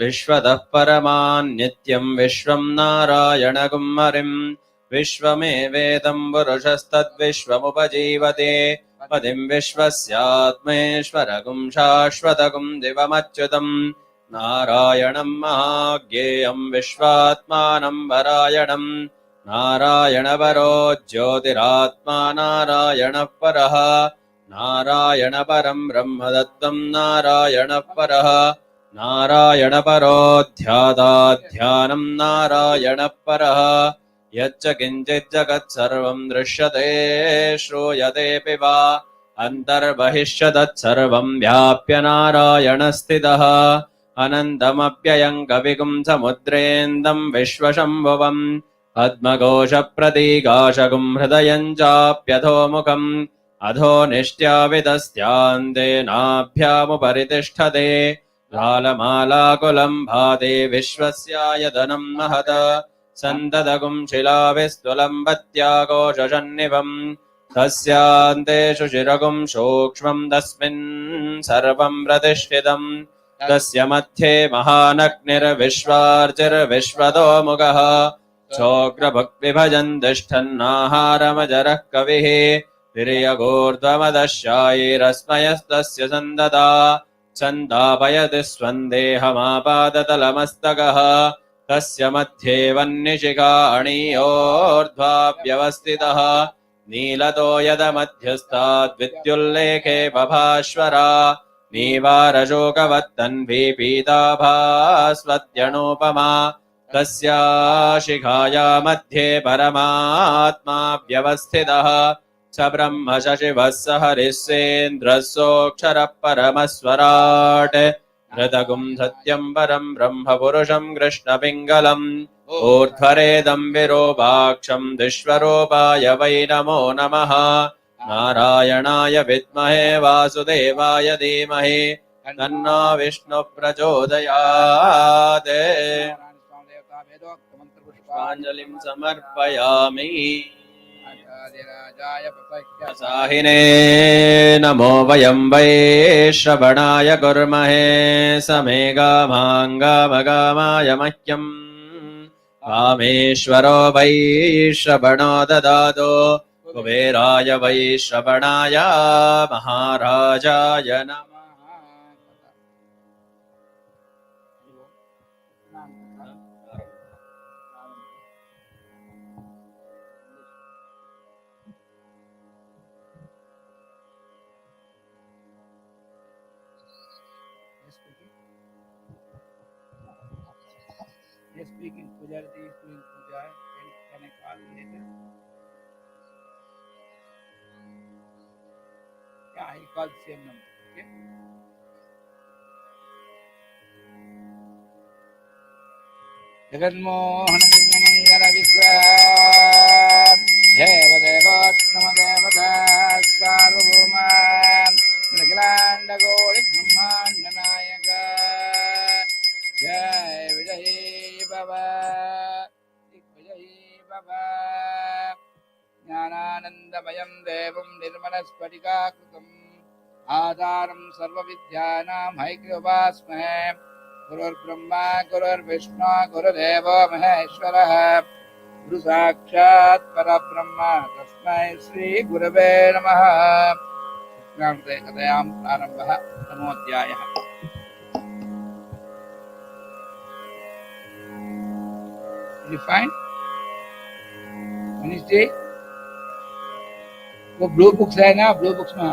विश्वतः परमान्नित्यं विश्वं नारायणगुं हरिं विश्वमेवेदं पुरुषस्तद्विश्वमुपजीवते पदिं विश्वस्यात्मेश्वरगुं शाश्वतगुं दिवमच्युतं नारायणं महाज्ञेयं विश्वात्मानं परायणम् नारायणपरो ज्योतिरात्मा नारायणः परः नारायणपरं ब्रह्मदत्तं नारायणः परः नारायणपरो ध्याताध्यानं नारायणः परः यच्च किञ्चित् जगत्सर्वं दृश्यते श्रूयतेऽपि वा अन्तर्बहिश्च तत्सर्वं व्याप्य नारायणस्थितः अनन्तमप्ययं कविगुं समुद्रेन्दं विश्वशम्भुवम् पद्मघोषप्रतीकाशगुं हृदयं चाप्यधोमुखम् अधो निष्ट्यावितस्यान्तेनाभ्यामुपरि तिष्ठते लालमालाकुलं भाते विश्वस्यायतनं महत सन्ततगुं शिलाविस्तुलम्बत्याकोशसन्निभम् तस्यान्तेषु शिरगुं सूक्ष्मं तस्मिन् सर्वं प्रतिष्ठितम् तस्य मध्ये महानग्निर्विश्वार्चिर्विश्वतोमुखः चोग्रभक्विभजन् तिष्ठन्नाहारमजरः कविः तिर्यगोर्ध्वमदशायैरस्मयस्तस्य सन्ददा सन्दापयति स्वन्देहमापादतलमस्तकः तस्य मध्ये वह्निशिखा अणीयोर्ध्वाव्यवस्थितः नीलतो यदमध्यस्ताद्विद्युल्लेखे बभाश्वरा नीवारशोकवत्तन्वी पीताभास्वत्यणोपमा तस्या शिखाया मध्ये परमात्मा व्यवस्थितः स ब्रह्म शशिवः स हरिः सेन्द्रः सोऽक्षरः परमस्वराट् धृतगुं सत्यं परं ब्रह्म पुरुषं कृष्णपिङ्गलम् ऊर्ध्वरेदं विरूपाक्षं विश्वरूपाय वै नमो नमः नारायणाय विद्महे वासुदेवाय धीमहि तन्नो विष्णुः प्रचोदयात् पुष्पाञ्जलिं समर्पयामि साहिने नमो वयं वै श्रवणाय कुर्महे समे गामाङ्गामगामाय मह्यम् कामेश्वरो वै श्रवणो ददातु कुबेराय वै श्रवणाय महाराजाय नमः speaking, Pujarati is doing puja. Can I call later? Yeah, I'll call the same number. Okay. Jaganmohan Mangala Vigrah Deva Devatma Devata Sarvabhuma Nagilanda Goli Brahmanda Nayaka Jai Vijayi Baba Vijayi Baba Jnananandamayam Devam Nirmalasparikakutam Adharam Sarvavidyanam Haikrivasmahe Gurur Brahma, Gurur Vishnu, Gurudeva Maheshwarah, Guru Sakshat Parabrahma, Tasmai Shri Gurave Namaha. Namaste Katayam Prarambha Namodhyaya. Did you find? Wednesday? वो blue books है ना, blue books में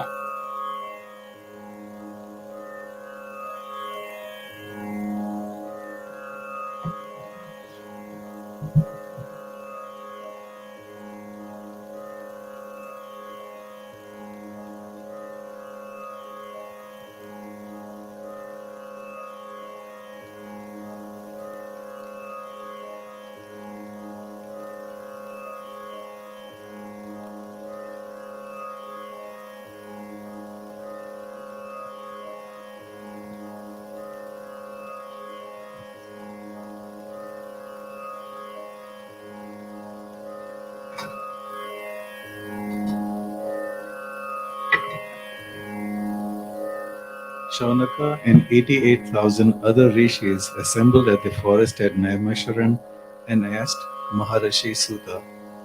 Shaunaka and 88,000 other rishis assembled at the forest at Naimisharan and asked Maharishi Suta,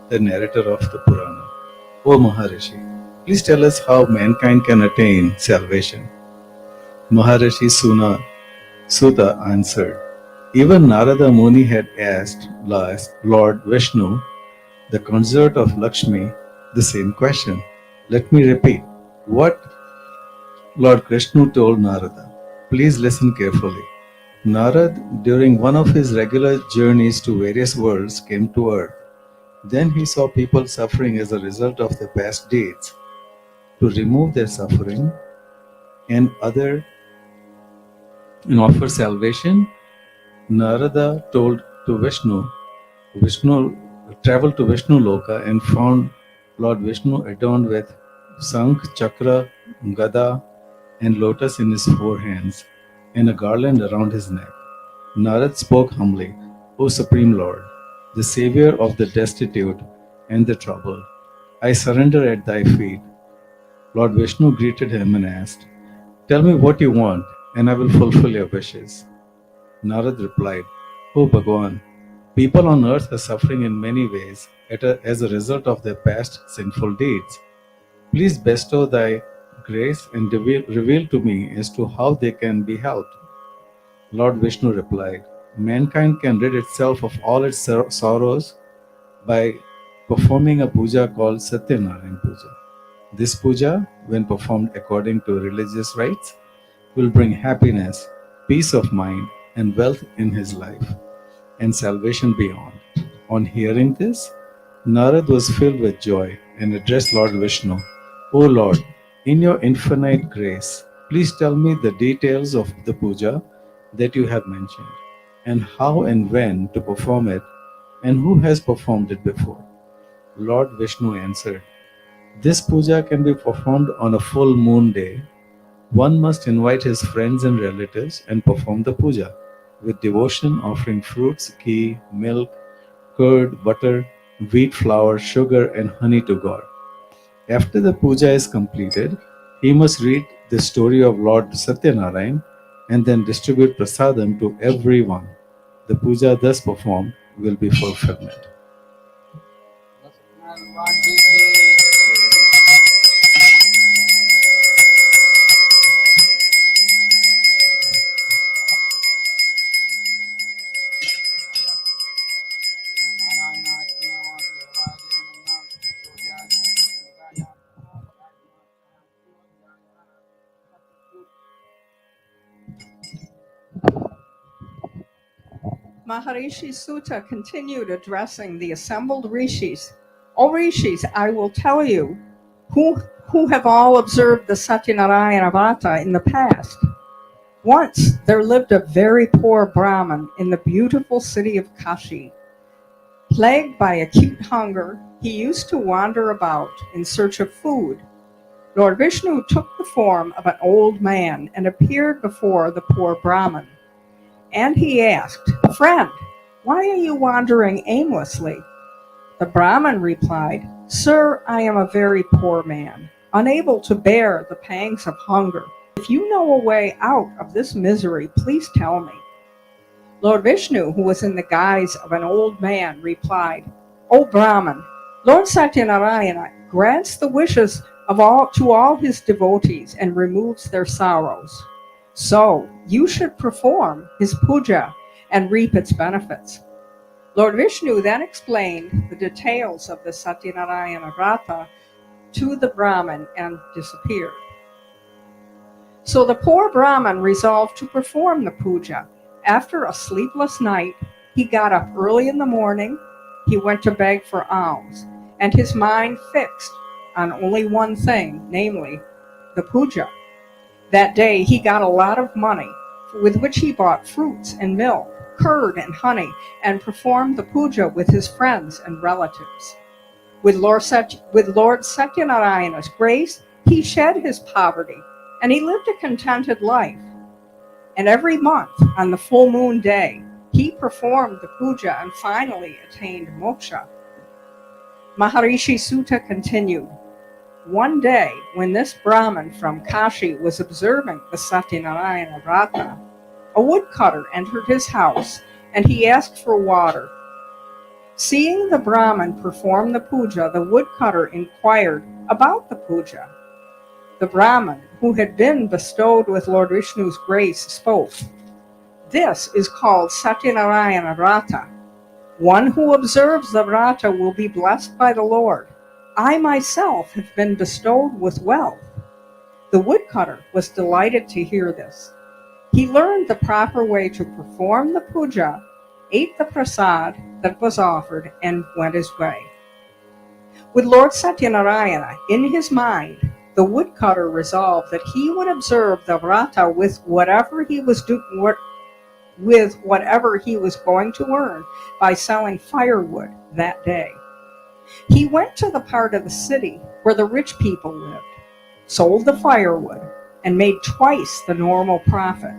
the narrator of the Purana, O Maharishi, please tell us how mankind can attain salvation. Maharishi Suta answered, even Narada Muni had asked Lord Vishnu, the consort of Lakshmi, the same question. Let me repeat. What Lord Krishna told Narada. Please listen carefully. Narad, during one of his regular journeys to various worlds, came to earth. Then he saw people suffering as a result of their past deeds. To remove their suffering and offer salvation, Narada told to Vishnu traveled to Vishnu Loka and found Lord Vishnu adorned with Sankh, Chakra, Gada, and lotus in his four hands, and a garland around his neck. Narad spoke humbly, O Supreme Lord, the Savior of the destitute and the troubled, I surrender at thy feet. Lord Vishnu greeted him and asked, tell me what you want, and I will fulfill your wishes. Narad replied, O Bhagwan, people on earth are suffering in many ways as a result of their past sinful deeds. Please bestow thy grace and reveal to me as to how they can be helped. Lord Vishnu replied, mankind can rid itself of all its sorrows by performing a puja called Satyanarayan Puja. This puja, when performed according to religious rites, will bring happiness, peace of mind, and wealth in his life, and salvation beyond. On hearing this, Narad was filled with joy and addressed Lord Vishnu, O Lord, in your infinite grace, please tell me the details of the puja that you have mentioned, and how and when to perform it, and who has performed it before. Lord Vishnu answered, this puja can be performed on a full moon day. One must invite his friends and relatives and perform the puja with devotion, offering fruits, ghee, milk, curd, butter, wheat flour, sugar, and honey to God. After the puja is completed, he must read the story of Lord Satyanarayan and then distribute prasadam to everyone. The puja thus performed will be fulfillment. Maharishi Sutta continued addressing the assembled rishis. O rishis, I will tell you who have all observed the Satyanarayana Vrata in the past. Once there lived a very poor Brahmin in the beautiful city of Kashi. Plagued by acute hunger, he used to wander about in search of food. Lord Vishnu took the form of an old man and appeared before the poor Brahmin. And he asked, "Friend, why are you wandering aimlessly?" The Brahmin replied, "Sir, I am a very poor man, unable to bear the pangs of hunger. If you know a way out of this misery, please tell me." Lord Vishnu, who was in the guise of an old man, replied, "O Brahmin, Lord Satyanarayana grants the wishes of all his devotees and removes their sorrows. So you should perform his puja and reap its benefits." Lord Vishnu then explained the details of the Satyanarayana Vrata to the Brahmin and disappeared. So the poor Brahmin resolved to perform the puja. After a sleepless night, he got up early in the morning, he went to beg for alms, and his mind fixed on only one thing, namely, the puja. That day he got a lot of money, with which he bought fruits and milk, curd and honey, and performed the puja with his friends and relatives. With Lord Satyanarayana's grace, he shed his poverty, and he lived a contented life. And every month, on the full moon day, he performed the puja and finally attained moksha. Maharishi Sutta continued, "One day, when this Brahmin from Kashi was observing the Satyanarayana Vrata, a woodcutter entered his house and he asked for water. Seeing the Brahmin perform the puja, the woodcutter inquired about the puja. The Brahmin, who had been bestowed with Lord Vishnu's grace, spoke, "This is called Satyanarayana Vrata. One who observes the Vrata will be blessed by the Lord. I myself have been bestowed with wealth." The woodcutter was delighted to hear this. He learned the proper way to perform the puja, ate the prasad that was offered, and went his way. With Lord Satyanarayana in his mind, the woodcutter resolved that he would observe the Vrata with whatever he was going to earn by selling firewood that day. He went to the part of the city where the rich people lived, sold the firewood, and made twice the normal profit.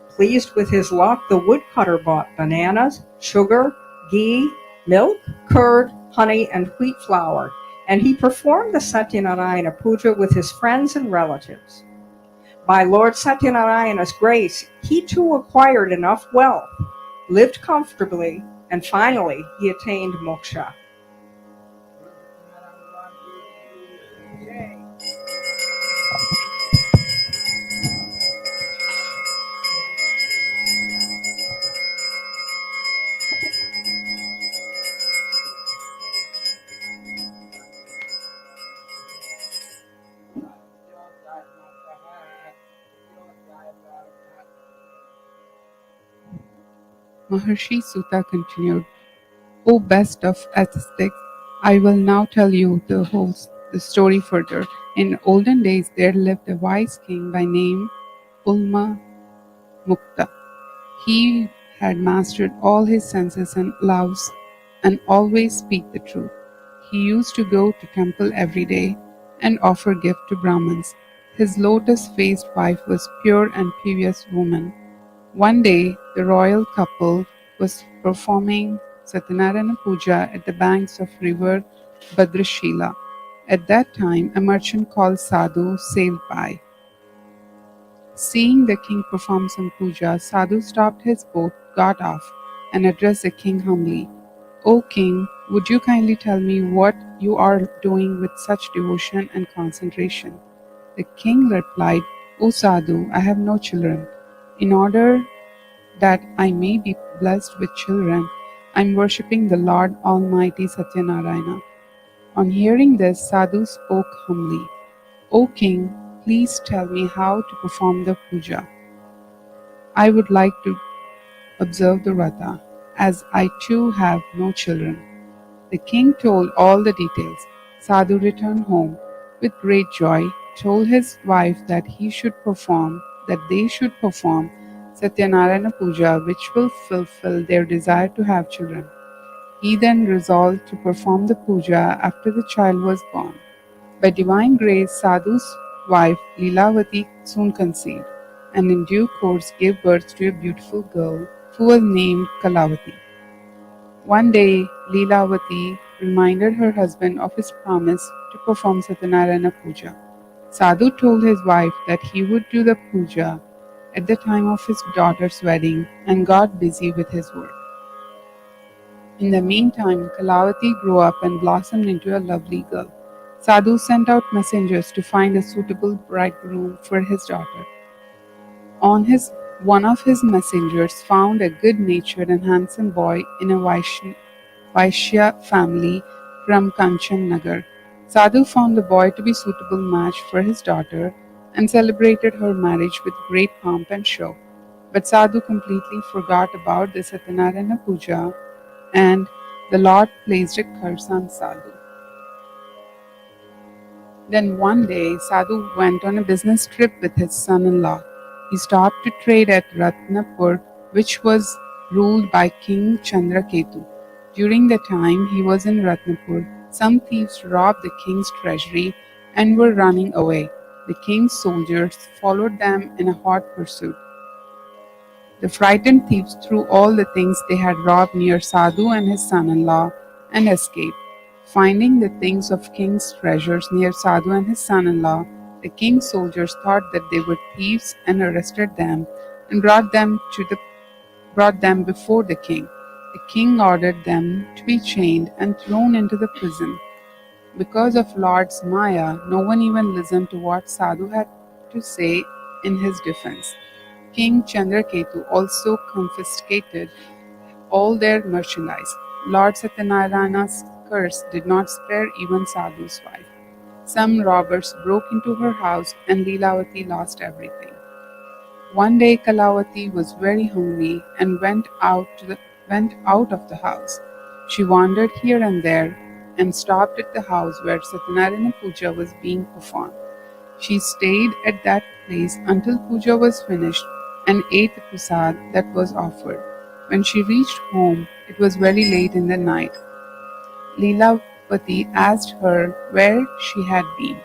Pleased with his luck, the woodcutter bought bananas, sugar, ghee, milk, curd, honey, and wheat flour, and he performed the Satyanarayana puja with his friends and relatives. By Lord Satyanarayana's grace, he too acquired enough wealth, lived comfortably, and finally he attained moksha. Maharishi Sutta continued, "O best of atheists, I will now tell you the story further. In olden days there lived a wise king by name Ulma Mukta. He had mastered all his senses and loves and always speak the truth. He used to go to temple every day and offer gift to Brahmins. His lotus-faced wife was pure and pious woman. One day, the royal couple was performing Satyanarayana Puja at the banks of river Bhadrashila. At that time, a merchant called Sadhu sailed by. Seeing the king perform some puja, Sadhu stopped his boat, got off, and addressed the king humbly. "O king, would you kindly tell me what you are doing with such devotion and concentration?" The king replied, "O Sadhu, I have no children. In order that I may be blessed with children, I am worshipping the Lord Almighty Satyanarayana." On hearing this, Sadhu spoke humbly, "O king, please tell me how to perform the puja. I would like to observe the Vrata." as I too have no children." The king told all the details. Sadhu returned home with great joy, told his wife that they should perform Satyanarayana Puja, which will fulfill their desire to have children. He then resolved to perform the puja after the child was born. By divine grace, Sadhu's wife Leelavati soon conceived, and in due course gave birth to a beautiful girl who was named Kalavati. One day, Leelavati reminded her husband of his promise to perform Satyanarayana Puja. Sadhu told his wife that he would do the puja at the time of his daughter's wedding and got busy with his work. In the meantime, Kalavati grew up and blossomed into a lovely girl. Sadhu sent out messengers to find a suitable bridegroom for his daughter. One of his messengers found a good-natured and handsome boy in a Vaishya family from Kanchan Nagar. Sadhu found the boy to be suitable match for his daughter and celebrated her marriage with great pomp and show. But Sadhu completely forgot about the Satyanarayana Puja, and the Lord placed a curse on Sadhu. Then one day, Sadhu went on a business trip with his son-in-law. He stopped to trade at Ratnapur, which was ruled by King Chandraketu. During the time he was in Ratnapur, some thieves robbed the king's treasury and were running away. The king's soldiers followed them in a hot pursuit. The frightened thieves threw all the things they had robbed near Sadhu and his son-in-law and escaped. Finding the things of king's treasures near Sadhu and his son-in-law, the king's soldiers thought that they were thieves and arrested them and brought them before the king. The king ordered them to be chained and thrown into the prison. Because of Lord's Maya, no one even listened to what Sadhu had to say in his defense. King Chandraketu also confiscated all their merchandise. Lord Satyanarayana's curse did not spare even Sadhu's wife. Some robbers broke into her house and Leelavati lost everything. One day Kalavati was very hungry and went out of the house. She wandered here and there and stopped at the house where Satyanarayana Puja was being performed. She stayed at that place until puja was finished and ate the prasad that was offered. When she reached home, it was very late in the night. Leelavati asked her where she had been.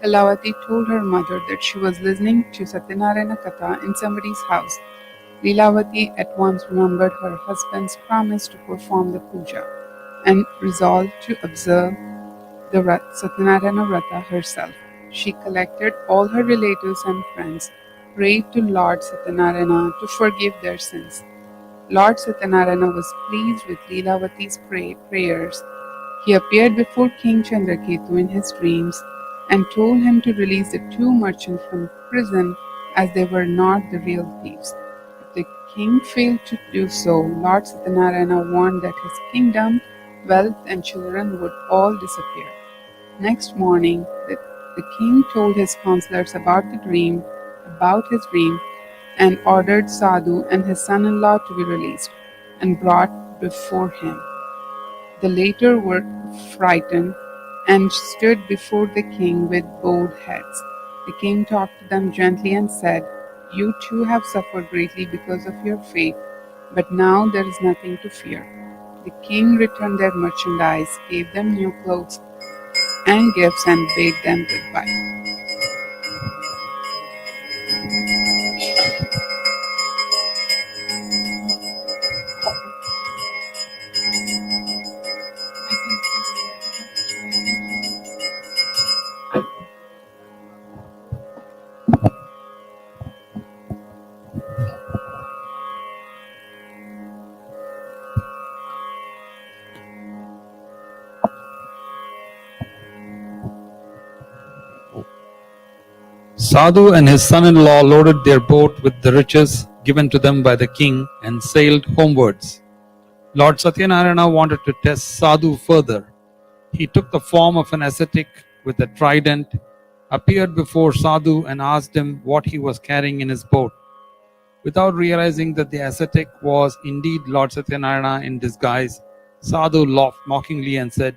Kalavati told her mother that she was listening to Satyanarayana Katha in somebody's house. Leelavati at once remembered her husband's promise to perform the puja and resolved to observe the Satyanarayana Vrata herself. She collected all her relatives and friends, prayed to Lord Satyanarayana to forgive their sins. Lord Satyanarayana was pleased with Leelavati's prayers. He appeared before King Chandraketu in his dreams and told him to release the two merchants from prison as they were not the real thieves. If the king failed to do so, Lord Satyanarayana warned that his kingdom, wealth and children would all disappear. Next morning, the king told his counselors about his dream, and ordered Sadhu and his son-in-law to be released and brought before him. The latter were frightened and stood before the king with bowed heads. The king talked to them gently and said, "You too have suffered greatly because of your faith, but now there is nothing to fear." The king returned their merchandise, gave them new clothes and gifts, and bade them goodbye. Sadhu and his son-in-law loaded their boat with the riches given to them by the king and sailed homewards. Lord Satyanarayana wanted to test Sadhu further. He took the form of an ascetic with a trident, appeared before Sadhu and asked him what he was carrying in his boat. Without realizing that the ascetic was indeed Lord Satyanarayana in disguise, Sadhu laughed mockingly and said,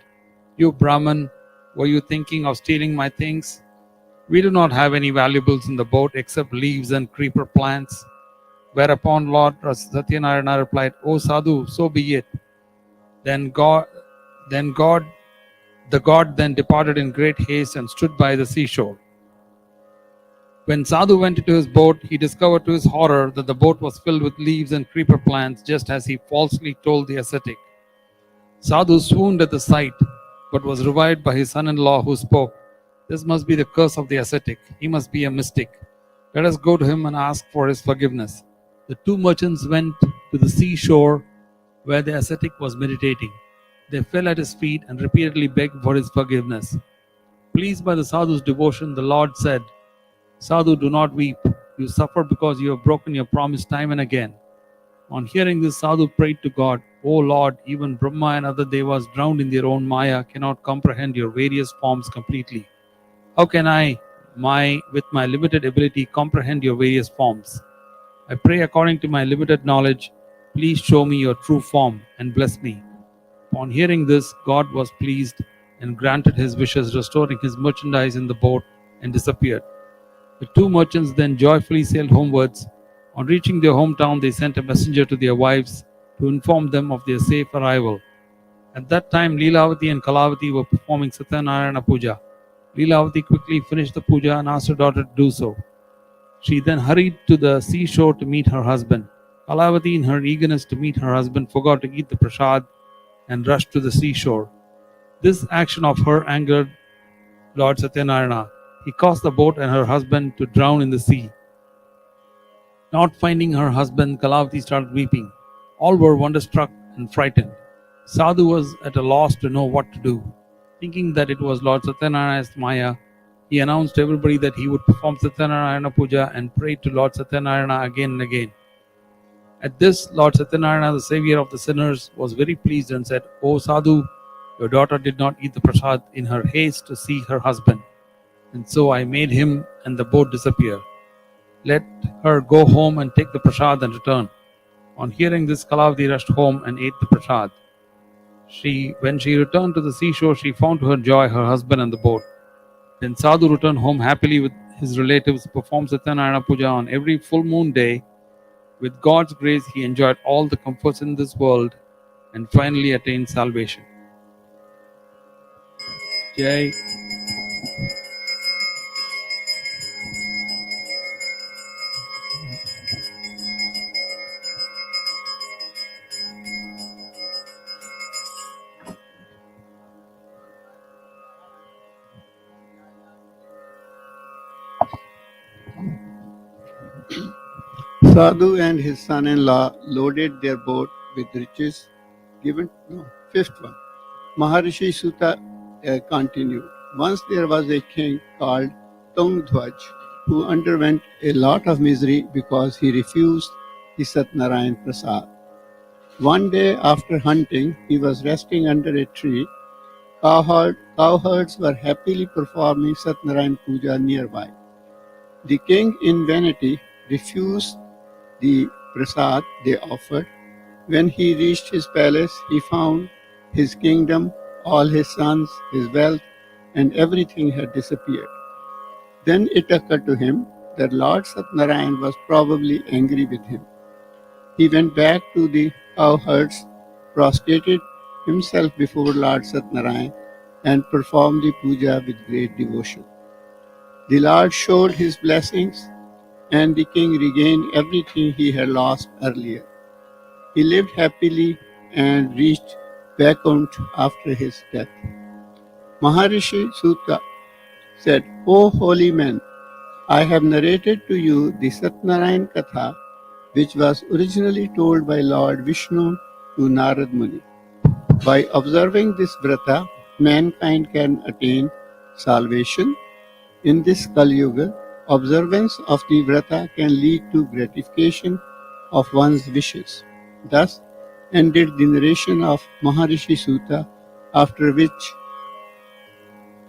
"You Brahman, were you thinking of stealing my things? We do not have any valuables in the boat except leaves and creeper plants." Whereupon Lord Satyanarayana replied, "O Sadhu, so be it." Then the god then departed in great haste and stood by the seashore. When Sadhu went into his boat, he discovered to his horror that the boat was filled with leaves and creeper plants, just as he falsely told the ascetic. Sadhu swooned at the sight, but was revived by his son-in-law, who spoke, "This must be the curse of the ascetic. He must be a mystic. Let us go to him and ask for his forgiveness." The two merchants went to the seashore where the ascetic was meditating. They fell at his feet and repeatedly begged for his forgiveness. Pleased by the Sadhu's devotion, the Lord said, "Sadhu, do not weep. You suffer because you have broken your promise time and again." On hearing this, Sadhu prayed to God, "O Lord, even Brahma and other devas drowned in their own Maya cannot comprehend your various forms completely. How can I, with my limited ability, comprehend your various forms? I pray according to my limited knowledge. Please show me your true form and bless me." Upon hearing this, God was pleased and granted his wishes, restoring his merchandise in the boat, and disappeared. The two merchants then joyfully sailed homewards. On reaching their hometown, they sent a messenger to their wives to inform them of their safe arrival. At that time, Leelavati and Kalavati were performing Satyanarayana Puja. Leelavati quickly finished the puja and asked her daughter to do so. She then hurried to the seashore to meet her husband. Kalavati, in her eagerness to meet her husband, forgot to eat the prasad and rushed to the seashore. This action of her angered Lord Satyanarayana. He caused the boat and her husband to drown in the sea. Not finding her husband, Kalavati started weeping. All were wonderstruck and frightened. Sadhu was at a loss to know what to do. Thinking that it was Lord Satyanarayana's Maya, he announced to everybody that he would perform Satyanarayana Puja and prayed to Lord Satyanarayana again and again. At this, Lord Satyanarayana, the savior of the sinners, was very pleased and said, "O Sadhu, your daughter did not eat the prasad in her haste to see her husband, and so I made him and the boat disappear. Let her go home and take the prasad and return." On hearing this, Kalavati rushed home and ate the prasad. When she returned to the seashore, she found to her joy her husband and the boat. Then Sadhu returned home happily with his relatives, performed Satyanarayana Puja on every full moon day. With God's grace, he enjoyed all the comforts in this world and finally attained salvation. Jai. Sadhu and his son-in-law loaded their boat with riches given. No, fifth one. Maharishi Sutta continued. Once there was a king called Tungdhwaj who underwent a lot of misery because he refused the Satyanarayan Prasad. One day after hunting, he was resting under a tree. Cowherds were happily performing Satyanarayan Puja nearby. The king, in vanity, refused the prasad they offered. When he reached his palace, he found his kingdom, all his sons, his wealth, and everything had disappeared. Then it occurred to him that Lord Satyanarayan was probably angry with him. He went back to the cowherds, prostrated himself before Lord Satyanarayan, and performed the puja with great devotion. The Lord showed his blessings, and the king regained everything he had lost earlier. He lived happily and reached Vaikunt after his death. Maharishi Sutta said, "O holy men, I have narrated to you the Satyanarayan Katha, which was originally told by Lord Vishnu to Narad Muni. By observing this vrata, mankind can attain salvation. In this Kali Yuga, observance of the vrata can lead to gratification of one's wishes." Thus ended the narration of Maharishi Sutta, after which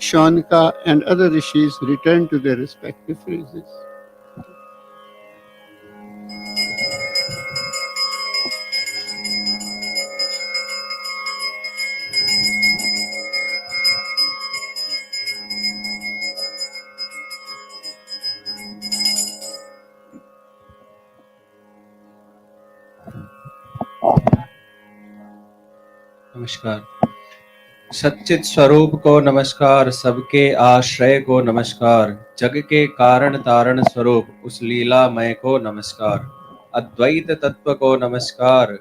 Shaunaka and other rishis returned to their respective phrases. नमस्कार। सच्चित स्वरूप को नमस्कार, सबके आश्रय को नमस्कार, जग के कारण तारण स्वरूप उस लीलामय को नमस्कार, अद्वैत तत्व को नमस्कार,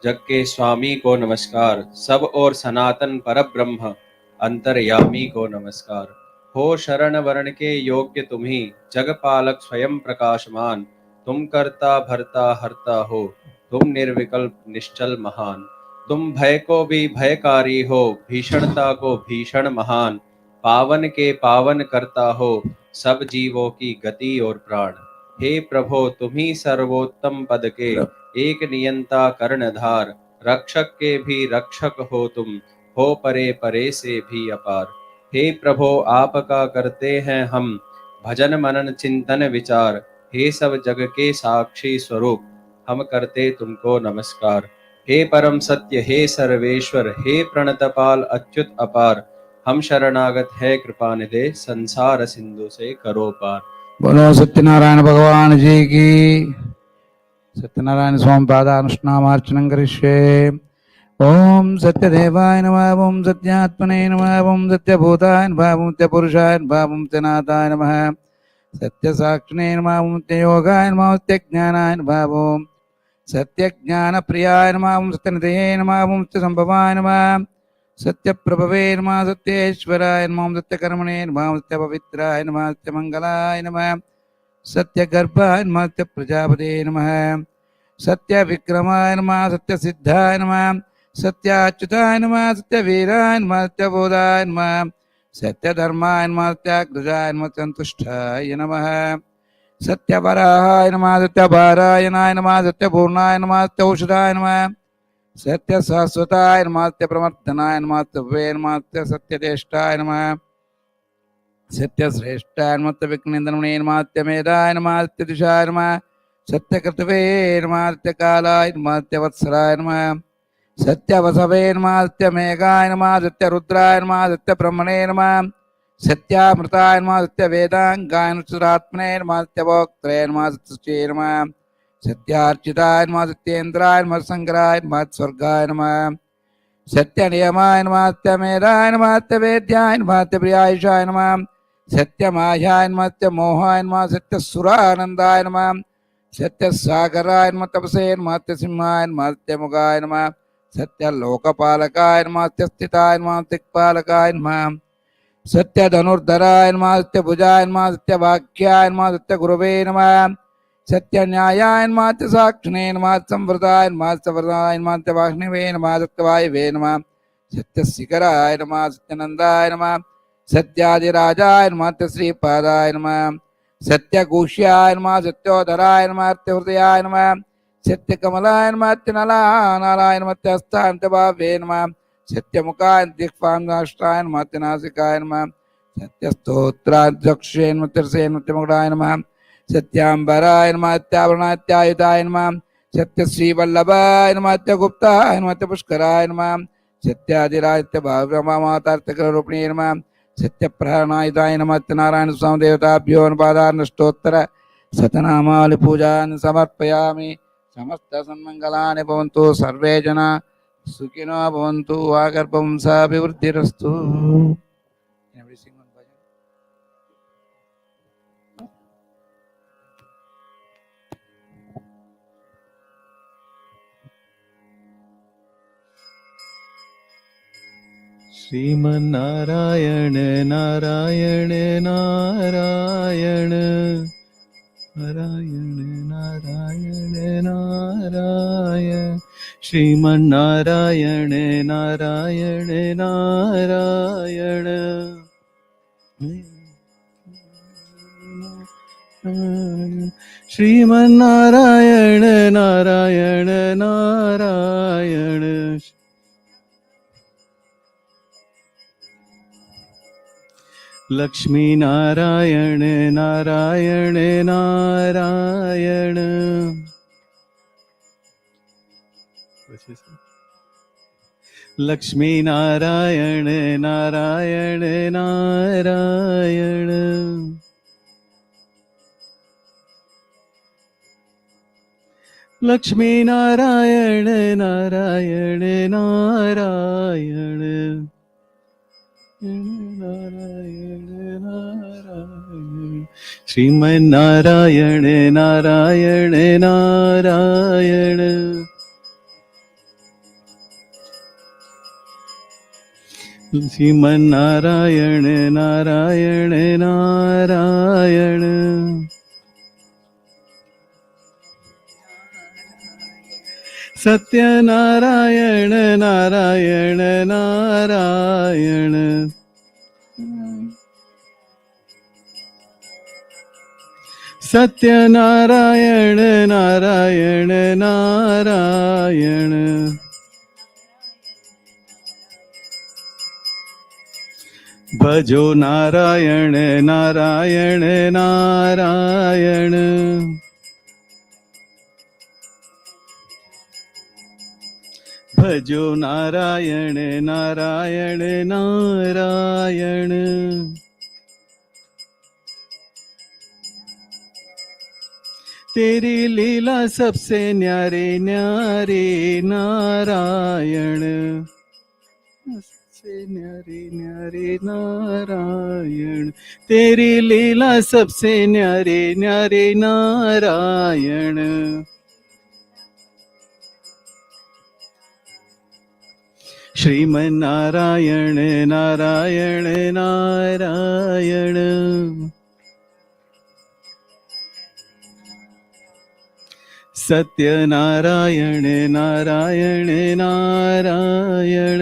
जग के स्वामी को नमस्कार, सब और सनातन परब्रह्म अंतर्यामी को नमस्कार। हो शरण वरण के योग्य तुम्ही, जग पालक स्वयं प्रकाशमान, तुम करता भरता हरता हो, तुम निर्विकल्प निश्चल महान। तुम भय को भी भयकारी हो, भीषणता को भीषण महान, पावन के पावन करता हो, सब जीवों की गति और प्राण। हे प्रभो तुम्ही सर्वोत्तम पद के एक नियंता कर्णधार, रक्षक के भी रक्षक हो तुम, हो परे परे से भी अपार। हे प्रभो आपका करते हैं हम भजन मनन चिंतन विचार, हे सब जग के साक्षी स्वरूप हम करते तुमको नमस्कार। हे परम सत्य हे सर्वेश्वर, हे प्रणतपाल अच्युत अपार, हम शरणागत है कृपा निधे, संसार सिंधु से करो पार। बोलो सत्यनारायण भगवान जी की। सत्यनारायण स्वामी पादानुष्णामार्चनं करिष्ये। ओम सत्यदेवाय नमः, ओम सत्यात्मने नमः, ओम सत्यभूताय नमः, ओम सत्यपुरुषाय नमः, ओम सत्यनाथाय नमः, सत्यसाक्षिणे नमः, ओम सत्ययोगाय नमः, ओम सत्यज्ञानाय नमः, ओम सत्यज्ञानप्रियाय नमः, ओम सत्यनिधये नमः, ओम सत्यसंभवाय नमः, सत्यप्रभवे नमः, सत्येश्वराय नमः, ओम सत्यकर्मणे नमः, ओम सत्यपवित्राय नमः, सत्यमंगलाय नमः, सत्यगर्भाय नमः, सत्यप्रजापते नमः, सत्यविक्रमाय नमः, सत्यसिद्धाय नमः, सत्याच्युताय नमः, सत्यवीराय नमः, सत्यबोधाय नमः, सत्यधर्माय नमः, सत्याग्रजाय नमः, सत्यसंतुष्टाय नमः, सत्यवराहाय नमः, सत्यपारायणाय नमः, सत्यपूर्णाय नमः, सत्यौषधाय नमः, सत्यशाश्वताय नमः, सत्यप्रवर्तनाय नमः, सत्यवे नमः, सत्यज्येष्ठाय नमः, सत्यश्रेष्ठाय नमः, सत्यविघ्नेन्द्रमणे नमः, सत्यमेधाय नमः, सत्यदिशाय नमः, सत्यकृतवे नमः, सत्यकालाय नमः, सत्यवत्सराय नमः, सत्यवसवे नमः, सत्यमेघाय नमः, सत्यरुद्राय नमः, सत्यब्रह्मणे नमः, सत्यामृताय नमः, सत्यवेदांगाय नमः, सत्यात्मने नमः, सत्यवोक्त्रे नमः, सत्यशुचे नमः, सत्यार्चिताय नमः, सत्येन्द्राय नमः, सत्संकराय नमः, स्वर्गाय नमः, सत्यनियमाय नमः, सत्यमेधाय नमः, सत्यवेद्याय नमः, सत्यप्रियायुषाय नमः, सत्यमायाय नमः, सत्यमोहाय नमः, सत्यसुरानन्दाय नमः, सत्यसागराय नमः, तपसे नमः, सत्यसिंहाय नमः, सत्यमुगाय नमः, सत्यलोकपालकाय नमः, सत्यस्थिताय नमः, दिक्पालकाय नमः, सत्यधनुर्धराय नमः, सत्यभुजाय नमः, सत्यवाक्याय नमः, सत्यगुरवे नमः, सत्यन्यायाय नमः, सत्यसाक्षिणे नमः, संवृताय नमः, सत्यवरदाय नमः, सत्यवाग्निवे नमः, सत्यवायुवे नमः, सत्यशिखराय नमः, सत्यनन्दाय नमः, सत्यादिराजाय नमः, सत्यश्रीपादाय नमः, सत्यघोष्याय नमः, सत्योधराय नमः, सत्यहृदयाय नमः, सत्यकमलाय नमः, सत्यनलाय नमः, सत्यहस्तान्तभावे नमः, सत्यमुखाय दिक्पांगाष्टाय नमः, सत्यनासिकाय नमः, सत्यस्तोत्राध्यक्षे नमः, सत्यरसे नमः, सत्यमुखराय नमः, सत्याम्बराय नमः, सत्यावरणात्यायुधाय नमः, सत्यश्रीवल्लभाय नमः, सत्यगुप्ताय नमः, सत्यपुष्कराय नमः, सत्यादिराय सत्यभावमातार्थकरूपिणे नमः, सत्यप्रहरणायुधाय नमः, सत्यनारायण स्वामी देवताभ्यो नमः, शतनामावली पूजान् समर्पयामि। समस्त सन्मंगलानि भवन्तु, सर्वे जना सुखिनो भवन्तु, आगर्भवंशाभिवृद्धिरस्तु। श्रीमन्नारायण नारायण नारायण नारायण नारायण नारायण श्रीमन्नारायण नारायण नारायण श्रीमन्नारायण नारायण नारायण लक्ष्मी नारायण नारायण नारायण लक्ष्मी नारायण नारायण नारायण लक्ष्मी नारायण नारायण नारायण नारायण नारायण श्रीमन नारायण नारायण नारायण श्रीमन नारायण नारायण नारायण सत्यनारायण नारायण नारायण सत्यनारायण नारायण नारायण भजो नारायण नारायण नारायण भजो नारायण नारायण नारायण तेरी लीला सबसे न्यारे न्यारे नारायण सबसे न्यारे न्यारे नारायण तेरी लीला सबसे न्यारे न्यारे नारायण श्रीमन नारायण नारायण नारायण सत्यनारायण नारायण नारायण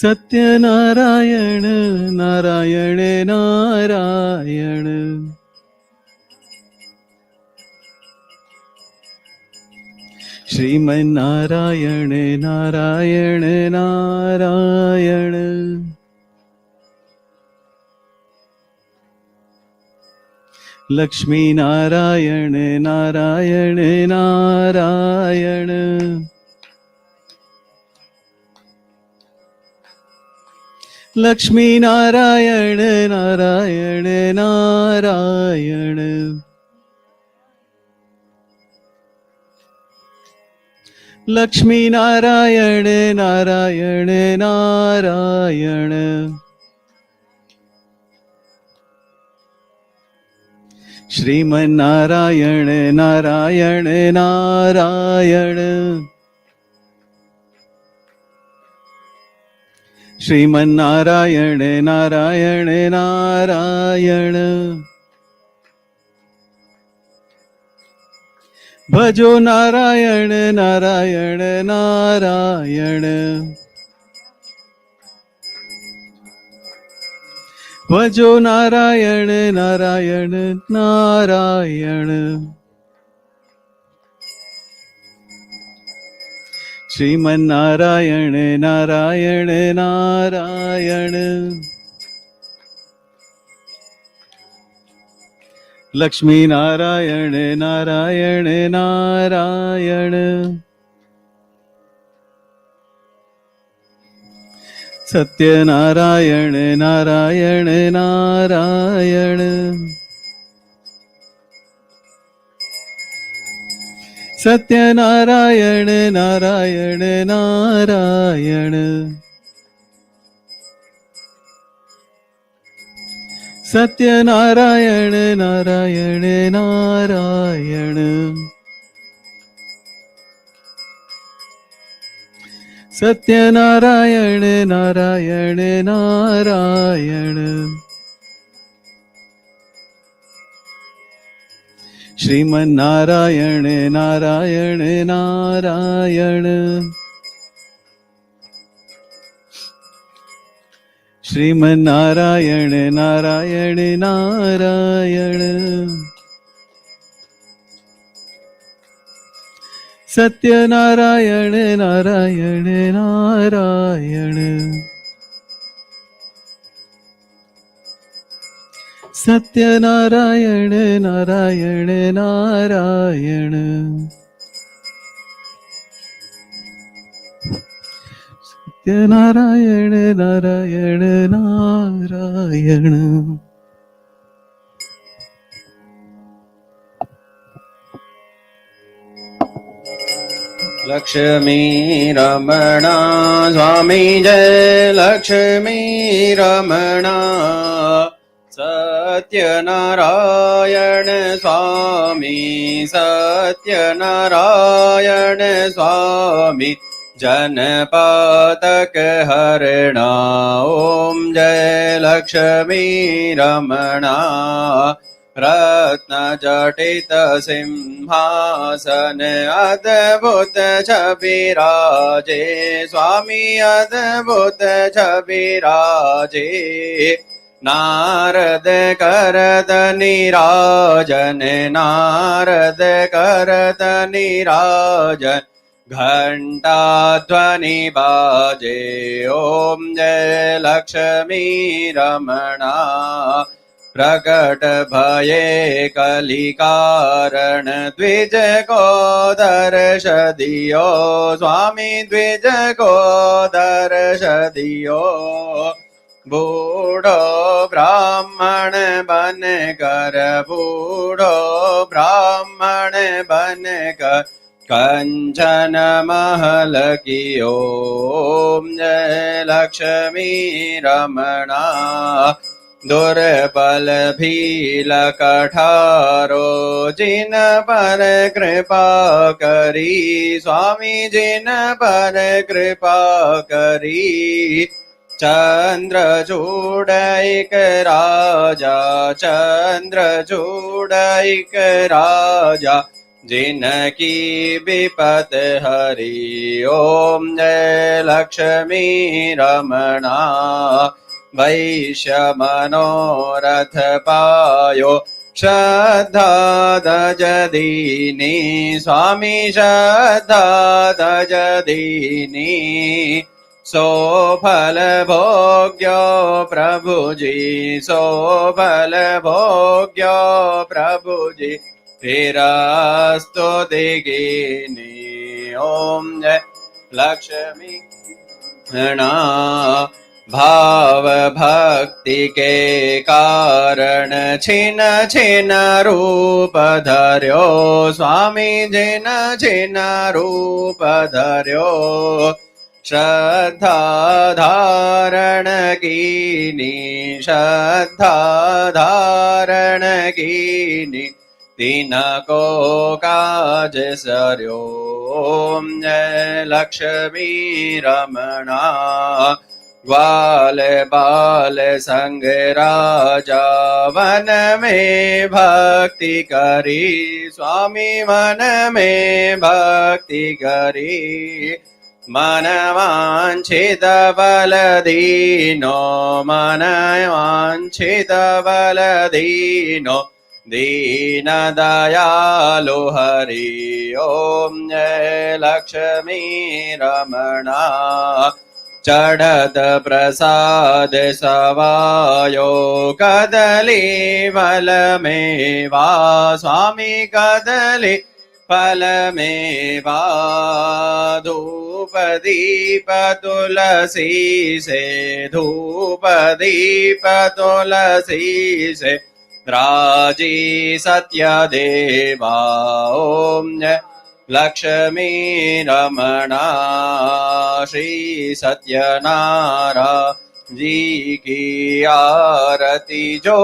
सत्यनारायण नारायण नारायण श्रीमन नारायण नारायण नारायण लक्ष्मी नारायण नारायण नारायण लक्ष्मी नारायण नारायण नारायण लक्ष्मी नारायण नारायण नारायण श्रीमन नारायण नारायण नारायण श्रीमन नारायण नारायण नारायण भजो नारायण नारायण नारायण भजो नारायण नारायण नारायण श्रीमन नारायण नारायण नारायण लक्ष्मी नारायण नारायण नारायण सत्यनारायण नारायण नारायण सत्यनारायण नारायण नारायण सत्यनारायण नारायण नारायण सत्यनारायण नारायण नारायण श्रीमन नारायण नारायण नारायण श्रीमन नारायण नारायण नारायण सत्यनारायण नारायण नारायण सत्यनारायण नारायण नारायण सत्यनारायण नारायण नारायण लक्ष्मी रमणा स्वामी जय लक्ष्मी रमणा सत्यनारायण स्वामी सत्यनारायण स्वामी जनपातक हरणा ओम जय लक्ष्मी रमणा रत्नजटित सिंहासन अद्भुत छविराजे स्वामी अद्भुत छविराजे नारद करत निराजन नारद करत निराजन घंटा ध्वनि बाजे ओम जय लक्ष्मी रमणा प्रकट भये कलिकारण द्विज को दर्श दियो स्वामी द्विज को दर्श दियो बूढ़ो ब्राह्मण बन कर बूढ़ो ब्राह्मण बन कर कंचन महल की ओम जय लक्ष्मी रमणा दुर्बल भील कठारो जिन पर कृपा करी स्वामी जिन पर कृपा करी चंद्रचूड़ एक राजा चंद्रचूड़ एक राजा जिनकी विपत हरि ओम जय लक्ष्मी रमणा वैश्य मनोरथ पायो श्रद्धा दज दीनी स्वामी श्रद्धा दज दीनी सो फल भोग्यो प्रभु जी सो फल भोग्यो प्रभु जी फिरस्तु दिगिनी ओम जय लक्ष्मी रमणा भाव भक्ति के कारण छिन छिन रूप धर्यो स्वामी जिन छिन रूप धर्यो श्रद्धा धारण कीनी श्रद्धा धारण कीनी तिनको काज सर्यो ओम जय लक्ष्मी रमणा ग्वाल बाल संग राजा वन में भक्ति करी स्वामी मन में भक्ति करी मन वांछित बल दीनो मन वांछित बल दीनो दीन दयालु हरि ओम जय लक्ष्मी रमणा चढ़त प्रसाद सवायो कदली फल में वा स्वामी कदली फल में वा धूप दीप तुलसी से धूप दीप तुलसी से राजी सत्य देवा ओम जय लक्ष्मी रमणा श्री सत्यनारायण जी की आरती जो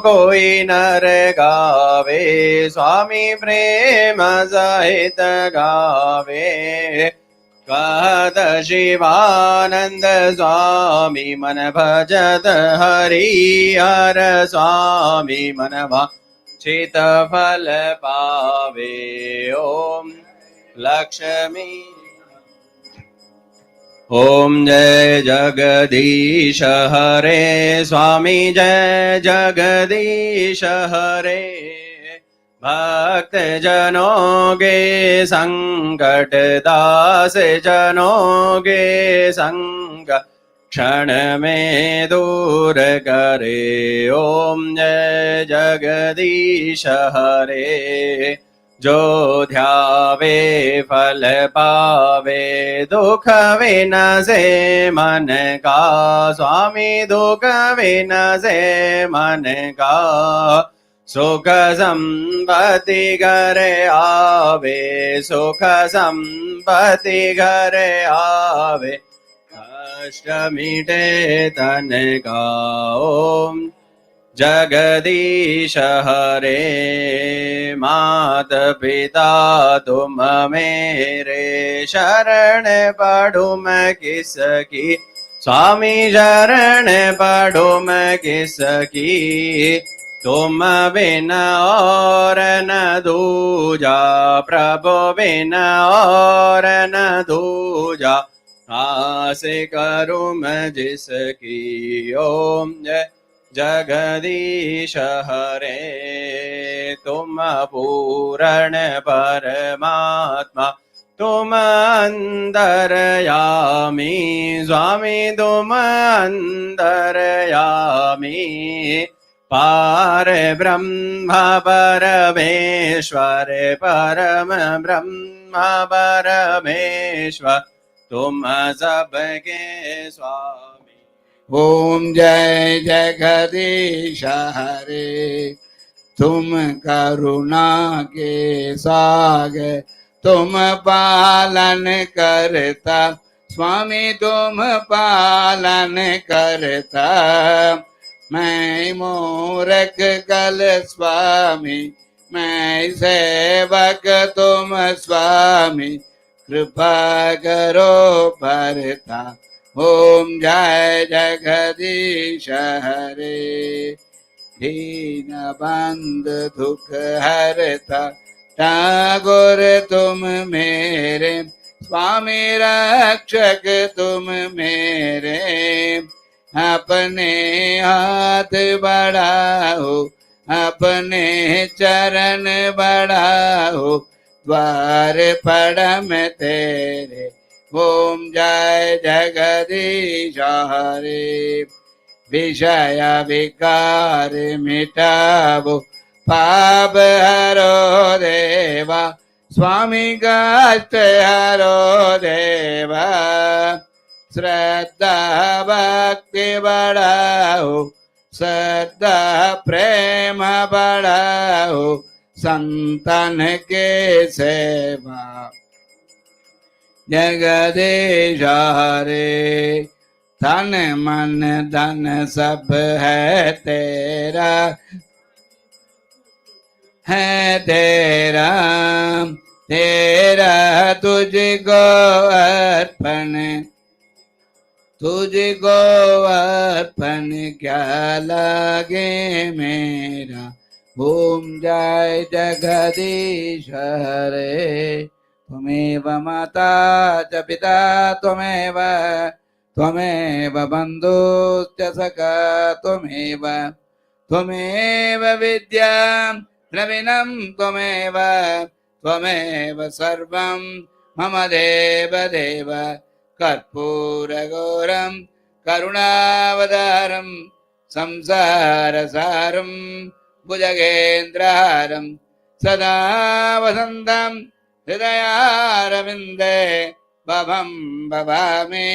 कोई नर गावे स्वामी प्रेम सहित गावे कहत शिवानंद स्वामी मन भजत हरि हर स्वामी मन चित फल पावे ओम लक्ष्मी ओम जय जगदीश हरे स्वामी जय जगदीश हरे भक्त जनों के संकट दास जनों के संकट क्षण में दूर करे ओम जय जगदीश हरे जो ध्यावे फल पावे दुख विन से मन का स्वामी दुख विन से मन का सुख संपत्ति घर आवे सुख संपत्ति संपत्ति घर आवे, कष्ट मिटे तन का। ओम जगदीश हरे, मात पिता तुम मेरे, शरण पढ़ू मैं किसकी, स्वामी शरण पढ़ू मैं किसकी, तुम बिन और न दूजा, प्रभु बिन और न दूजा, आस करूं मैं जिसकी। ओम जय जगदीश हरे, तुम पूर्ण परमात्मा, तुम अंतरयामी, स्वामी तुम अंतरयामी, पार ब्रह्म परमेश्वर, परम ब्रह्म परमेश्वर, तुम सबके स्वामी। ओम जय जगदीश हरे, तुम करुणा के सागर, तुम पालन करता, स्वामी तुम पालन करता। मैं मूर्ख कल स्वामी, मैं सेवक तुम स्वामी, कृपा करो भरता। ओम जय जगदीश हरे, दीन बंद दुख हरता, ठाकुर तुम मेरे, स्वामी रक्षक तुम मेरे। अपने हाथ बढ़ाओ, अपने चरण बढ़ाओ, द्वार पड़म तेरे। ओम जय जगदीश हरे, विषय विकार मिटावो, पाप हरो देवा, स्वामी कष्ट हरो देवा। श्रद्धा भक्ति बढ़ाओ, श्रद्धा प्रेम बढ़ाओ, संतन के सेवा। जगदीश हरे, तन मन धन सब है तेरा, है तेरा, तेरा तुझको अर्पण, तुझको अर्पण क्या लागे मेरा। ओम जय जगदीश हरे, त्वमेव माता च पिता त्वमेव, त्वमेव बन्धुश्च सखा त्वमेव, त्वमेव विद्या द्रविणं त्वमेव, त्वमेव सर्वं मम देव देव। कर्पूरगौरं करुणावतारं, संसारसारं भुजगेन्द्रहारं, सदा वसन्तं हृदयारविन्दे, भवं भवामि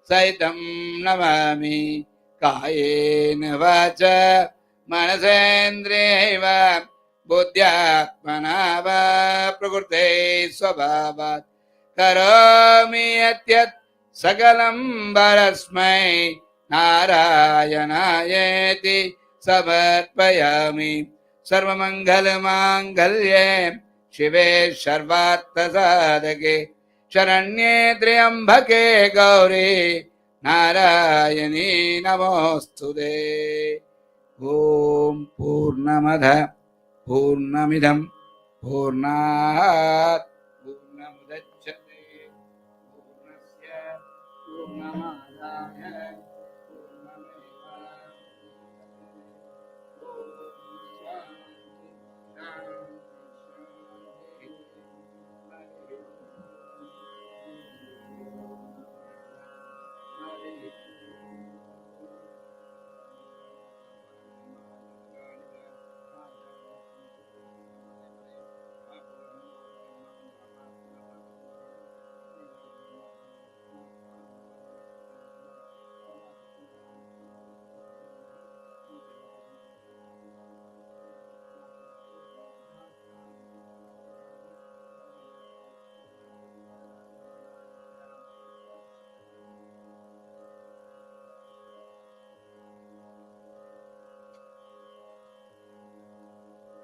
सहितं नमामि। कायेन वाचा मनसेन्द्रियैवा बुद्ध्यात्मना वा प्रकृते स्वभावात् करोमि यत् सकलं परस्मै नारायणायेति समर्पयामि। सर्वमङ्गलमाङ्गल्ये शिवे सर्वार्थसाधके, शरण्ये त्र्यम्बके गौरी नारायणी नमोस्तुते। ओम पूर्णमदः पूर्णमिदं पूर्णात् पूर्णमुदच्यते, पूर्णस्य पूर्णमादाय